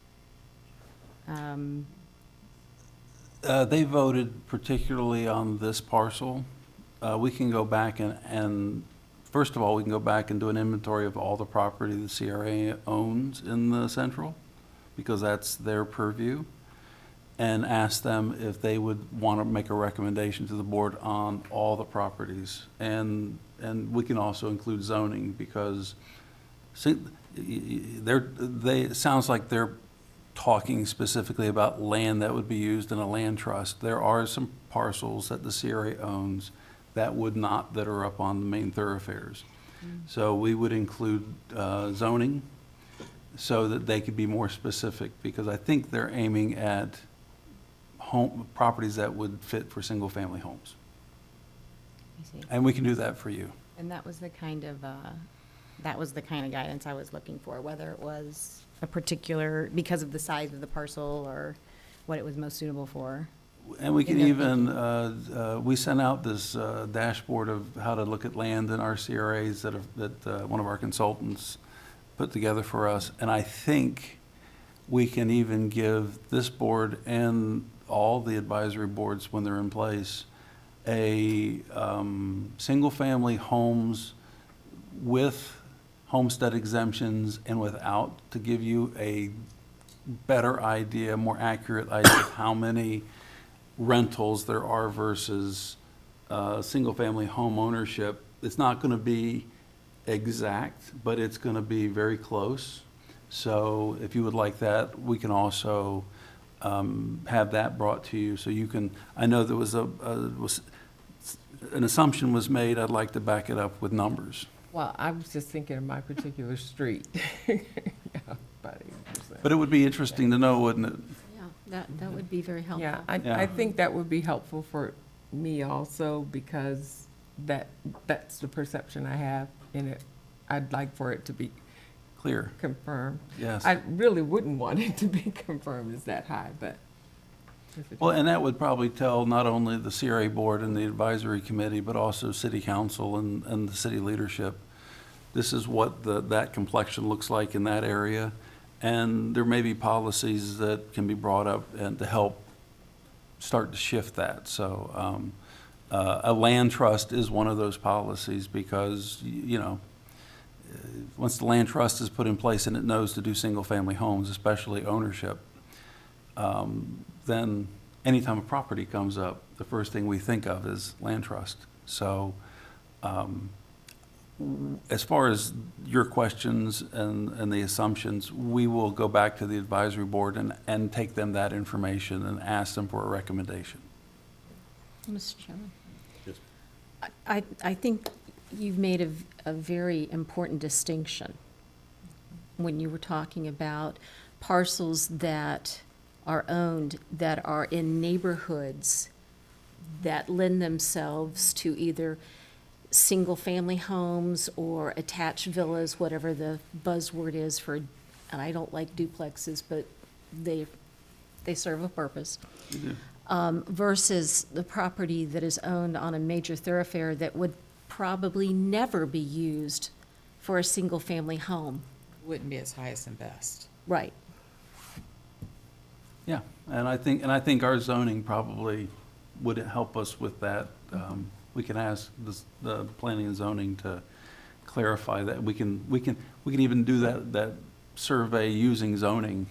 They voted particularly on this parcel. We can go back and first of all, we can go back and do an inventory of all the property the CRA owns in the central, because that's their purview, and ask them if they would want to make a recommendation to the board on all the properties. And we can also include zoning, because it sounds like they're talking specifically about land that would be used in a land trust. There are some parcels that the CRA owns that would not, that are up on the main thoroughfares. So we would include zoning so that they could be more specific, because I think they're aiming at properties that would fit for single-family homes. I see. And we can do that for you. And that was the kind of guidance I was looking for, whether it was a particular, because of the size of the parcel or what it was most suitable for. And we can In their even, we sent out this dashboard of how to look at land in our CRAs that one of our consultants put together for us. And I think we can even give this board and all the advisory boards, when they're in place, a single-family homes with homestead exemptions and without, to give you a better idea, more accurate idea of how many rentals there are versus single-family home ownership. It's not going to be exact, but it's going to be very close. So if you would like that, we can also have that brought to you, so you can, I know there was an assumption was made, I'd like to back it up with numbers. Well, I was just thinking of my particular street. Yeah, about 80%. But it would be interesting to know, wouldn't it? Yeah, that would be very helpful. Yeah, Yeah. I think that would be helpful for me also, because that's the perception I have in it. I'd like for it to be Clear, confirmed. yes. I really wouldn't want it to be confirmed as that high, but. if it- Well, and that would probably tell not only the CRA board and the advisory committee, but also city council and the city leadership. This is what that complexion looks like in that area. And there may be policies that can be brought up and to help start to shift that. So a land trust is one of those policies, because, once the land trust is put in place and it knows to do single-family homes, especially ownership, then anytime a property comes up, the first thing we think of is land trust. So as far as your questions and the assumptions, we will go back to the advisory board and take them that information and ask them for a recommendation. Mr. Chairman? Yes. I think you've made a very important distinction when you were talking about parcels that are owned, that are in neighborhoods that lend themselves to either single-family homes or attached villas, whatever the buzzword is for, and I don't like duplexes, but they serve a purpose. Versus the property that is owned on a major thoroughfare that would probably never be used for a single-family home. Wouldn't be its highest and best. Right. Yeah, and I think our zoning probably would help us with that. We can ask the planning and zoning to clarify that. We can even do that survey using zoning,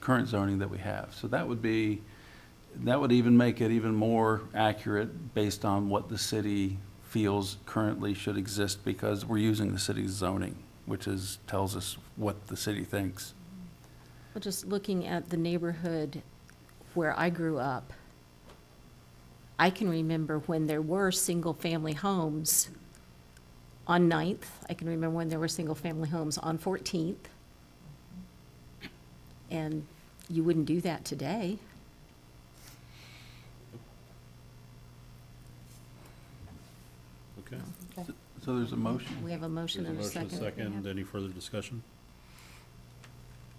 current zoning that we have. So that would even make it even more accurate based on what the city feels currently should exist, because we're using the city's zoning, which tells us what the city thinks. Well, just looking at the neighborhood where I grew up, I can remember when there were single-family homes on 9th. I can remember when there were single-family homes on 14th. And you wouldn't do that today. Okay. So there's a motion. We have a motion and a There's second. second. Any further discussion?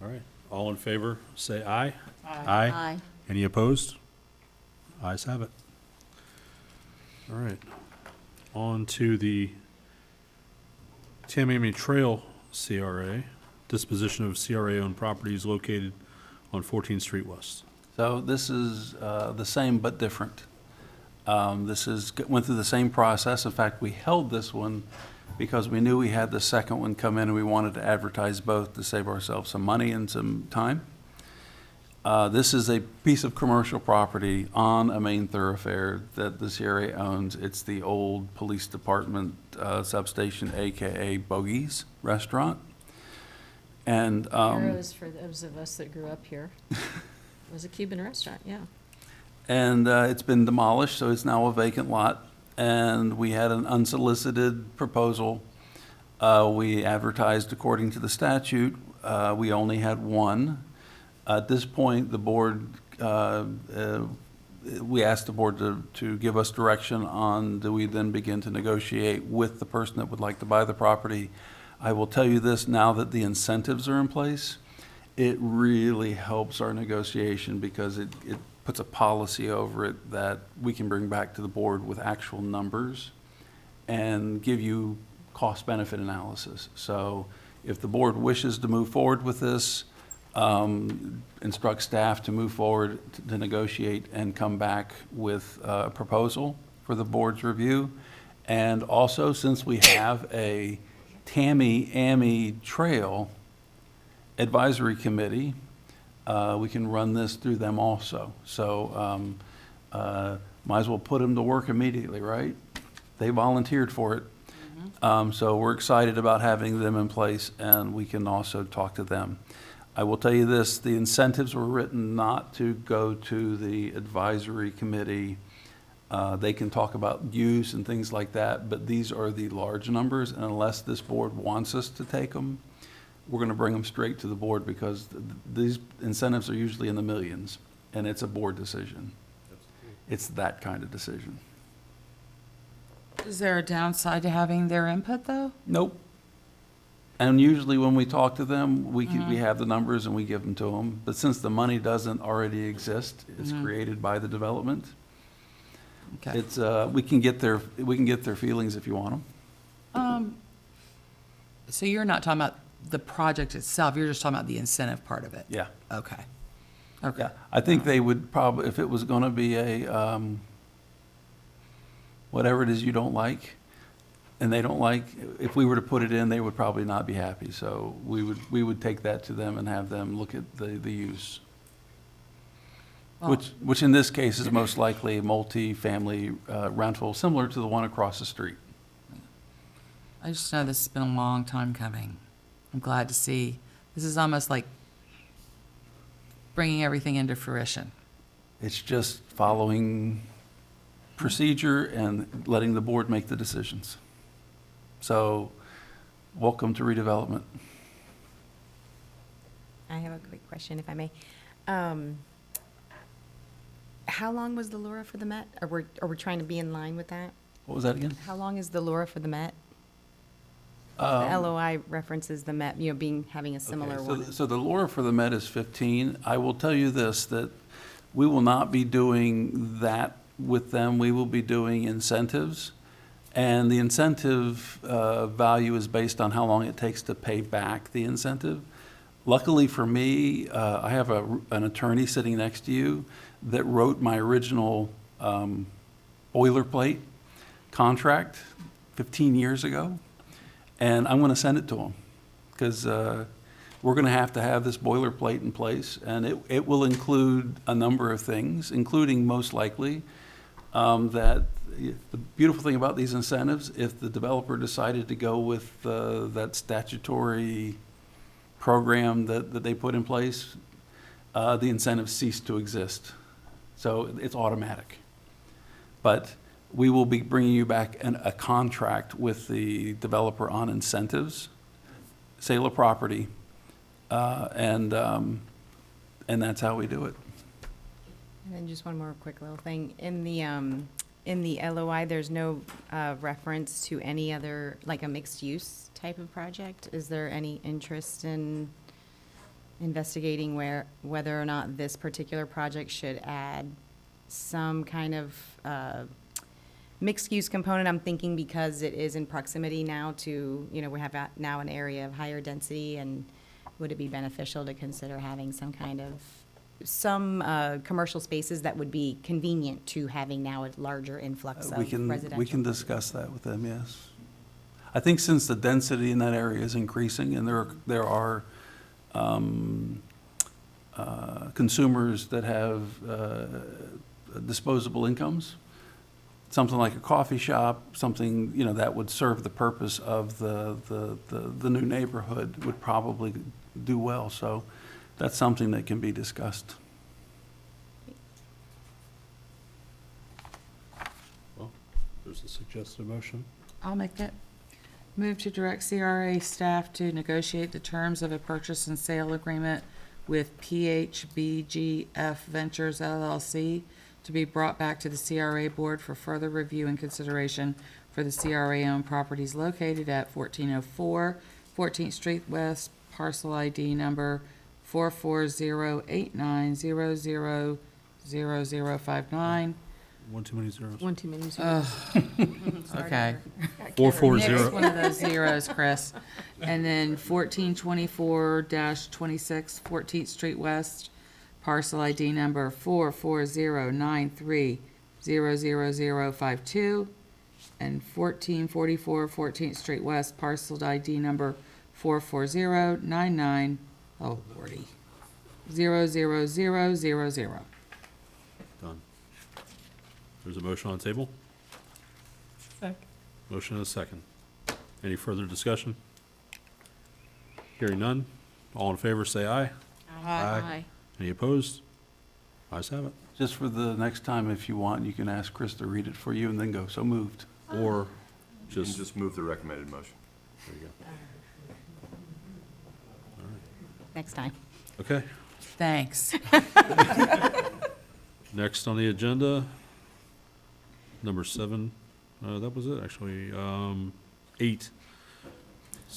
All right. All in favor, say aye. Aye. Any opposed? Ayes have it. All right. On to the Tamiami Trail CRA, disposition of CRA-owned properties located on 14th Street West. So this is the same but different. Went through the same process. In fact, we held this one because we knew we had the second one come in and we wanted to advertise both to save ourselves some money and some time. This is a piece of commercial property on a main thoroughfare that the CRA owns. It's the old police department substation, AKA Bogey's Restaurant. And Arrows for those of us that grew up here. It was a Cuban restaurant, yeah. and it's been demolished, so it's now a vacant lot. And we had an unsolicited proposal. We advertised according to the statute. We only had one. At this point, the board, we asked the board to give us direction on, do we then begin to negotiate with the person that would like to buy the property? I will tell you this, now that the incentives are in place, it really helps our negotiation because it puts a policy over it that we can bring back to the board with actual numbers and give you cost-benefit analysis. So if the board wishes to move forward with this, instruct staff to move forward to negotiate and come back with a proposal for the board's review. And also, since we have a Tammy-Amy Trail Advisory Committee, we can run this through them also. So might as well put them to work immediately, right? They volunteered for it. So we're excited about having them in place, and we can also talk to them. I will tell you this, the incentives were written not to go to the advisory committee. They can talk about use and things like that, but these are the large numbers, and unless this board wants us to take them, we're going to bring them straight to the board because these incentives are usually in the millions, and it's a board decision. It's that kind of decision. Is there a downside to having their input, though? Nope. And usually when we talk to them, we have the numbers and we give them to them. But since the money doesn't already exist, it's created by the development. Okay. It's we can get their feelings if you want them. So you're not talking about the project itself, you're just talking about the incentive part of it? Yeah. Okay. Okay. Yeah. I think they would probably, if it was going to be a whatever it is you don't like, and they don't like, if we were to put it in, they would probably not be happy. So we would take that to them and have them look at the use. Well, Which in this case is most likely a multi-family rental, similar to the one across the street. I just know this has been a long time coming. I'm glad to see. This is almost like bringing everything into fruition. It's just following procedure and letting the board make the decisions. So, welcome to redevelopment. I have a quick question, if I may. How long was the Laura for the Met? Are we trying to be in line with that? What was that again? How long is the Laura for the Met? The LOI references the Met, having a similar Okay, one. so the lure for the Met is 15. I will tell you this, that we will not be doing that with them. We will be doing incentives. And the incentive value is based on how long it takes to pay back the incentive. Luckily for me, I have an attorney sitting next to you that wrote my original boilerplate contract 15 years ago. And I'm going to send it to him because we're going to have this boilerplate in place. And it will include a number of things, including most likely that the beautiful thing about these incentives, if the developer decided to go with that statutory program that they put in place, the incentives cease to exist. So it's automatic. But we will be bringing you back a contract with the developer on incentives, sale of property, and that's how we do it. And then just one more quick little thing. In the LOI, there's no reference to any other, like a mixed-use type of project. Is there any interest in investigating whether or not this particular project should add some kind of mixed-use component? I'm thinking because it is in proximity now to, we have now an area of higher density, and would it be beneficial to consider having some commercial spaces that would be convenient to having now a larger influx of residential? We can discuss that with them, yes. I think since the density in that area is increasing and there are consumers that have disposable incomes, something like a coffee shop, something, you know, that would serve the purpose of the new neighborhood would probably do well. So that's something that can be discussed. Well, there's a suggested motion. I'll make it. Move to direct CRA staff to negotiate the terms of a purchase and sale agreement with PHBGF Ventures LLC to be brought back to the CRA board for further review and consideration for the CRA-owned properties located at 1404 14th Street West, parcel ID number 44089000059. One too many zeros. One too many zeros. Okay. 440. Nix one of those zeros, Chris. And then 1424-26, 14th Street West, parcel ID number 44093000052, and 1444 14th Street West, parcel ID number 44099, oh lordy, 00000. Done. There's a motion on the table. Second. Motion and a second. Any further discussion? Hearing none. All in favor, say aye. Aye. Any opposed? Ayes have it. Just for the next time, if you want, you can ask Chris to read it for you and then go, so moved. Or You can just, just move the recommended motion. there you go. Next time. Okay. Thanks. Next on the agenda, number 7, that was it, actually. 8,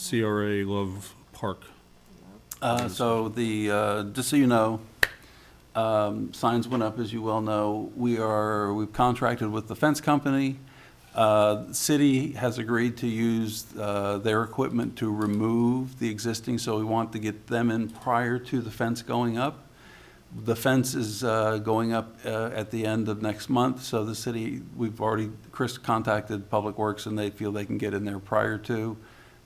CRA Love Park. So just so you know, signs went up, as you well know. We've contracted with the fence company. The city has agreed to use their equipment to remove the existing, so we want to get them in prior to the fence going up. The fence is going up at the end of next month, so the city, Chris contacted Public Works, and they feel they can get in there prior to.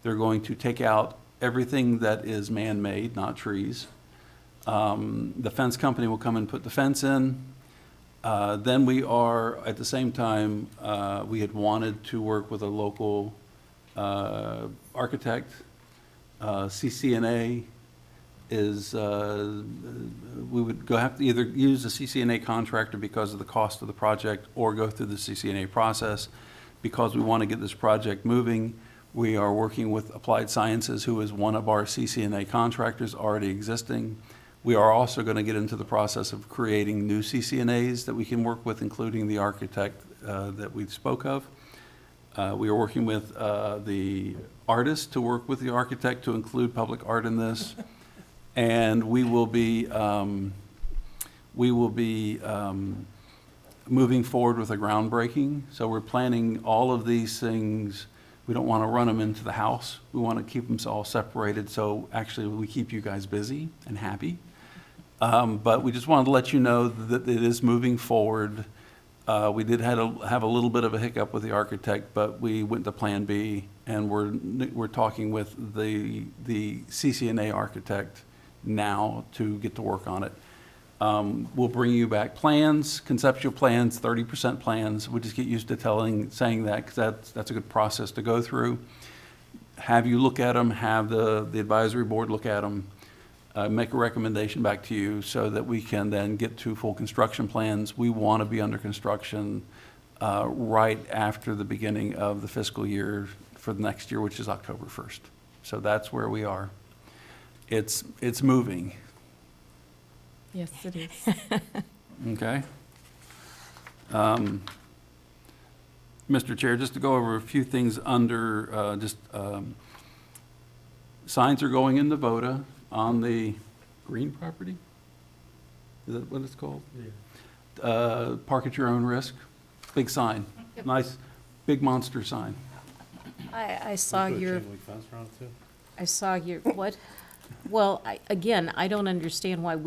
They're going to take out everything that is man-made, not trees. The fence company will come and put the fence in. Then we are, at the same time, we had wanted to work with a local architect. CCNA is, we would have to either use a CCNA contractor because of the cost of the project or go through the CCNA process. Because we want to get this project moving, we are working with Applied Sciences, who is one of our CCNA contractors already existing. We are also going to get into the process of creating new CCNAs that we can work with, including the architect that we spoke of. We are working with the artist to work with the architect to include public art in this. And we will be moving forward with a groundbreaking. So we're planning all of these things. We don't want to run them into the house. We want to keep them all separated, so actually we keep you guys busy and happy. But we just wanted to let you know that it is moving forward. We did have a little bit of a hiccup with the architect, but we went to Plan B, and we're talking with the CCNA architect now to get to work on it. We'll bring you back plans, conceptual plans, 30% plans. We'll just get used to saying that, because that's a good process to go through. Have you look at them, have the advisory board look at them, make a recommendation back to you so that we can then get to full construction plans. We want to be under construction right after the beginning of the fiscal year for the next year, which is October 1st. So that's where we are. It's moving. Yes, it is. Okay. Mr. Chair, just to go over a few things under, signs are going into VODA on the green property? Is that what it's called? Yeah. Park at your own risk. Big sign. Nice, big monster sign. I saw your, what? Well, again, I don't understand why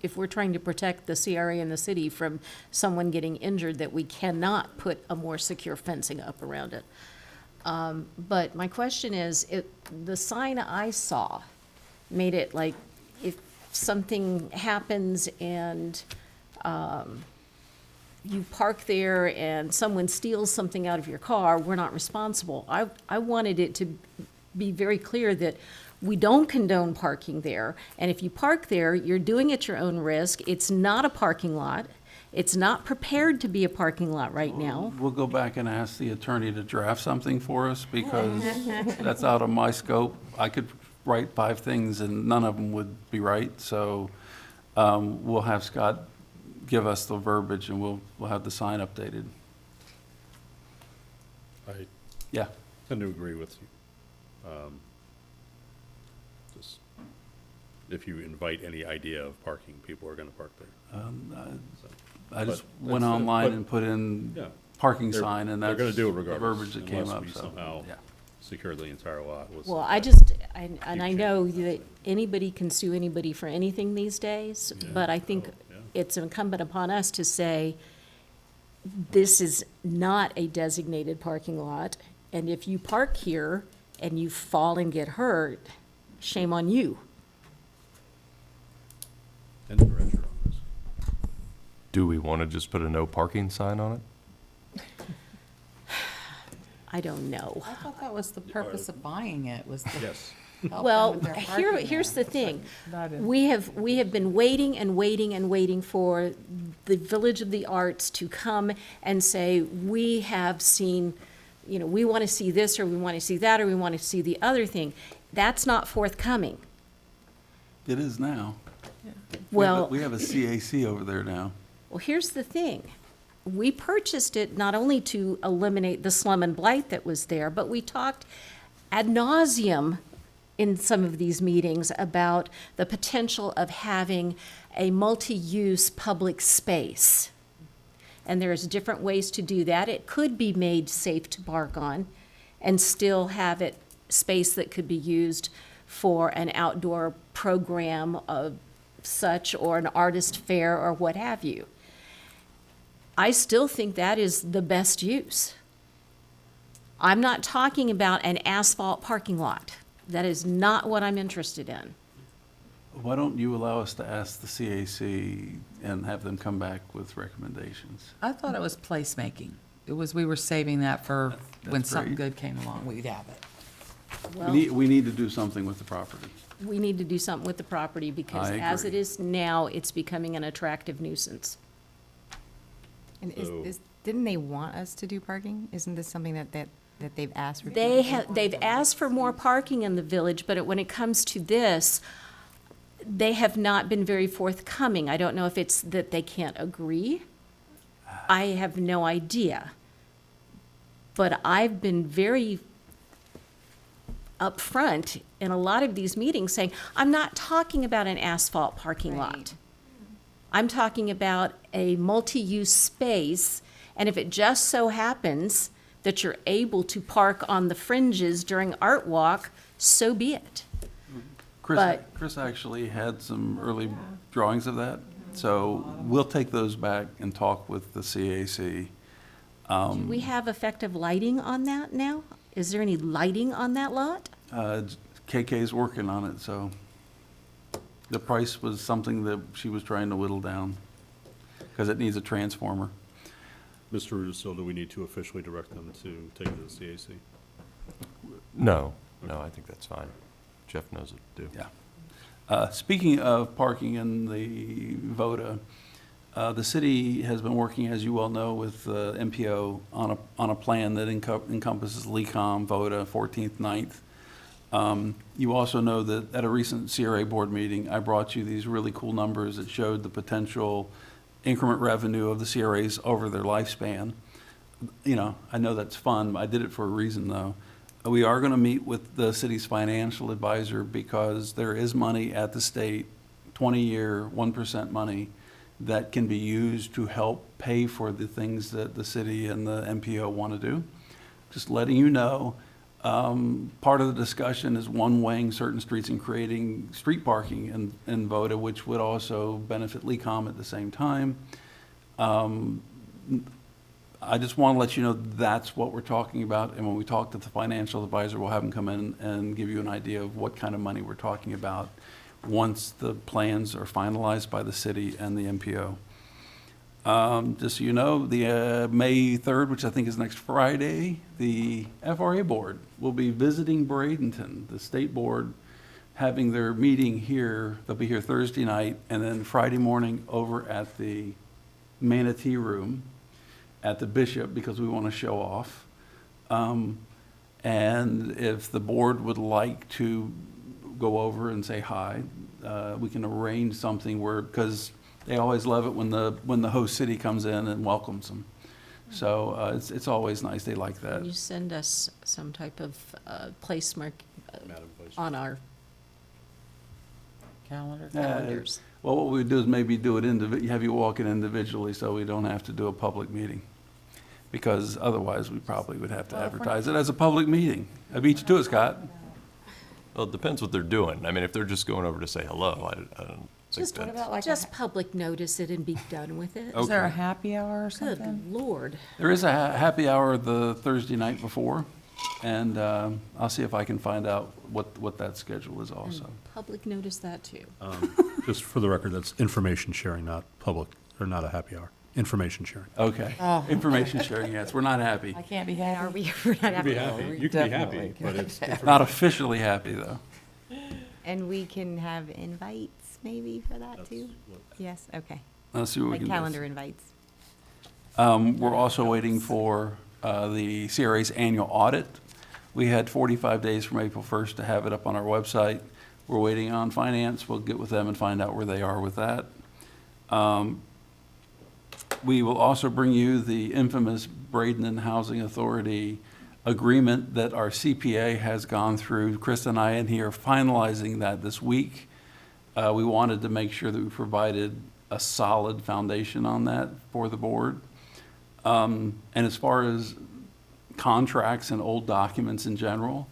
if we're trying to protect the CRA and the city from someone getting injured, that we cannot put a more secure fencing up around it. But my question is, the sign I saw made it like, if something happens and you park there and someone steals something out of your car, we're not responsible. I wanted it to be very clear that we don't condone parking there. And if you park there, you're doing it at your own risk. It's not a parking lot. It's not prepared to be a parking lot right now. We'll go back and ask the attorney to draft something for us, because that's out of my scope. I could write 5 things and none of them would be right, so we'll have Scott give us the verbiage and we'll have the sign updated. I Yeah. tend to agree with you. Just, if you invite any idea of parking, people are gonna park there. I just But went that's- online but- and put in Yeah. parking They're- sign, and they're that's gonna do it the regardless, verbiage that came unless up, we so, somehow yeah. secure the entire lot with. Well, some I type just, of and I keep know that anybody can sue anybody for anything these days, Yeah. but I think Oh, yeah. it's incumbent upon us to say, this is not a designated parking lot, and if you park here and you fall and get hurt, shame on you. And the director on this. Do we want to just put a no parking sign on it? I don't know. I thought that was the purpose of buying it, was to Yes. help them Well, with their parking here's there. the thing. Not in- We have been waiting and waiting and waiting for the Village of the Arts to come and say, we have seen, we want to see this, or we want to see that, or we want to see the other thing. That's not forthcoming. It is now. Well, We have a CAC over there now. well, here's the thing. We purchased it not only to eliminate the slum and blight that was there, but we talked ad nauseum in some of these meetings about the potential of having a multi-use public space. And there's different ways to do that. It could be made safe to park on and still have it space that could be used for an outdoor program of such, or an artist fair, or what have you. I still think that is the best use. I'm not talking about an asphalt parking lot. That is not what I'm interested in. Why don't you allow us to ask the CAC and have them come back with recommendations? I thought it was placemaking. It was, we were saving that for when That's something great. good came along, we'd have it. Well, We need to do something with the property. we need to do something with the property, because I as it agree. is now, it's becoming an attractive nuisance. And So- didn't they want us to do parking? Isn't this something that they've asked for? They've asked for more parking in the village, but when it comes to this, they have not been very forthcoming. I don't know if it's that they can't agree. I have no idea. But I've been very upfront in a lot of these meetings saying, I'm not talking about an asphalt parking lot. Right. I'm talking about a multi-use space, and if it just so happens that you're able to park on the fringes during Art Walk, so be it. But- Chris actually had some early drawings of that, so we'll take those back and talk with the CAC. Do we have effective lighting on that now? Is there any lighting on that lot? KK's working on it, so the price was something that she was trying to whittle down, because it needs a transformer. Mr. Rudisil, do we need to officially direct them to take it to the CAC? No, I think that's fine. Jeff knows what to do. Yeah. Speaking of parking in the VODA, the city has been working, as you well know, with MPO on a plan that encompasses LECOM, VODA, 14th, 9th. You also know that at a recent CRA board meeting, I brought you these really cool numbers that showed the potential increment revenue of the CRAs over their lifespan. I know that's fun. I did it for a reason, though. We are going to meet with the city's financial advisor, because there is money at the state, 20-year, 1% money, that can be used to help pay for the things that the city and the MPO want to do. Just letting you know, part of the discussion is one-waying certain streets and creating street parking in VODA, which would also benefit LECOM at the same time. I just want to let you know that's what we're talking about, and when we talk to the financial advisor, we'll have them come in and give you an idea of what kind of money we're talking about once the plans are finalized by the city and the MPO. Just so you know, the May 3rd, which I think is next Friday, the FRA board will be visiting Bradenton, the state board, having their meeting here. They'll be here Thursday night, and then Friday morning over at the Manatee Room at the Bishop, because we want to show off. And if the board would like to go over and say hi, we can arrange something where, because they always love it when the host city comes in and welcomes them. So it's always nice. They like that. Can you send us some type of place mark on our calendars? Well, what we do is maybe do it have you walk in individually, so we don't have to do a public meeting. Because otherwise, we probably would have to advertise it as a public meeting. I beat you to it, Scott. Well, it depends what they're doing. I mean, if they're just going over to say hello, I don't think Just, that's. just public notice it and be done with it. Is there a happy hour or Good something? Lord. There is a happy hour the Thursday night before, and I'll see if I can find out what that schedule is also. And public notice that too. Just for the record, that's information sharing, not public, or not a happy hour. Information sharing. Okay. Oh. Information sharing, yes. We're not happy. I can't be Are happy. we're not You can be happy? happy, you can be happy, Definitely. but it's. Not officially happy, though. And we can have invites maybe for that too? Yes, okay. Let's see what we Like can do. calendar invites. We're also waiting for the CRA's annual audit. We had 45 days from April 1st to have it up on our website. We're waiting on finance. We'll get with them and find out where they are with that. We will also bring you the infamous Bradenton Housing Authority agreement that our CPA has gone through. Chris and I in here are finalizing that this week. We wanted to make sure that we provided a solid foundation on that for the board. And as far as contracts and old documents in general,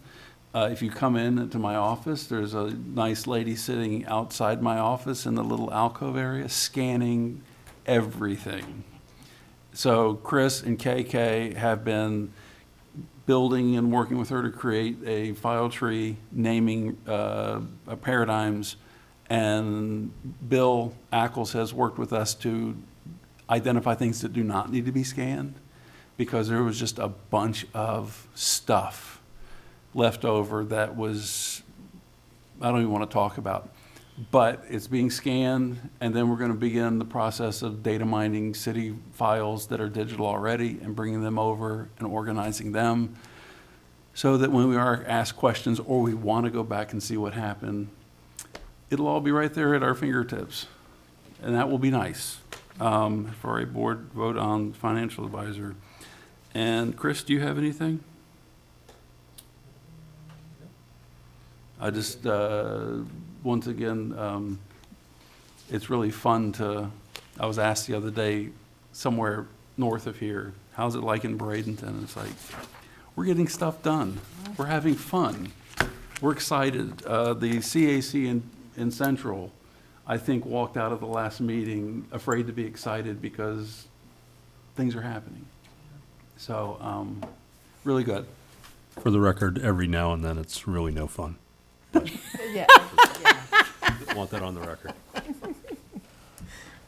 if you come into my office, there's a nice lady sitting outside my office in the little alcove area scanning everything. So Chris and KK have been building and working with her to create a file tree, naming paradigms, and Bill Ackles has worked with us to identify things that do not need to be scanned, because there was just a bunch of stuff left over that was, I don't even want to talk about. But it's being scanned, and then we're going to begin the process of data mining city files that are digital already and bringing them over and organizing them so that when we are asked questions or we want to go back and see what happened, it'll all be right there at our fingertips. And that will be nice for a board vote on financial advisor. And Chris, do you have anything? I just, once again, it's really fun I was asked the other day, somewhere north of here, how's it like in Bradenton? It's like, we're getting stuff done. We're having fun. We're excited. The CAC in Central, I think, walked out of the last meeting afraid to be excited because things are happening. So, really good. For the record, every now and then, it's really no fun. Yeah. Want that on the record.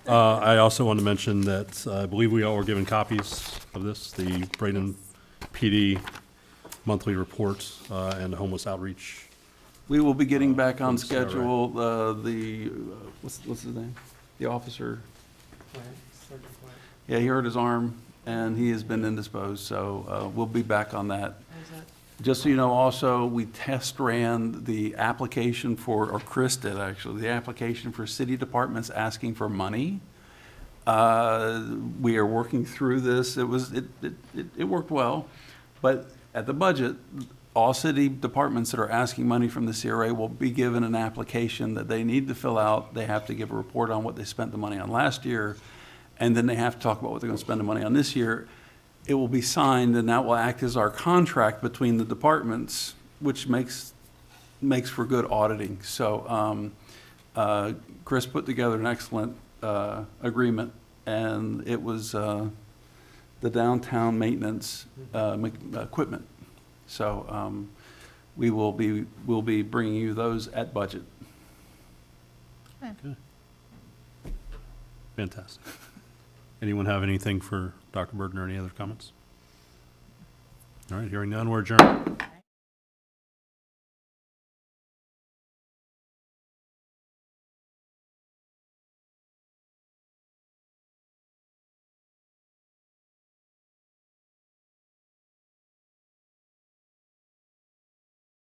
I also want to mention that I believe we all were given copies of this, the Bradenton PD monthly report and the homeless outreach. We will be getting back on from the CRA. schedule, what's his name? The officer? Yeah, he hurt his arm, and he has been indisposed, so we'll be back on that. Just so you know, also, we test ran the application or Chris did actually, the application for city departments asking for money. We are working through this. It worked well, but at the budget, all city departments that are asking money from the CRA will be given an application that they need to fill out. They have to give a report on what they spent the money on last year, and then they have to talk about what they're going to spend the money on this year. It will be signed, and that will act as our contract between the departments, which makes for good auditing. So Chris put together an excellent agreement, and it was the downtown maintenance equipment. So we'll be bringing you those at budget. Fantastic. Anyone have anything for Dr. Burden or any other comments? All right, hearing none, we're adjourned.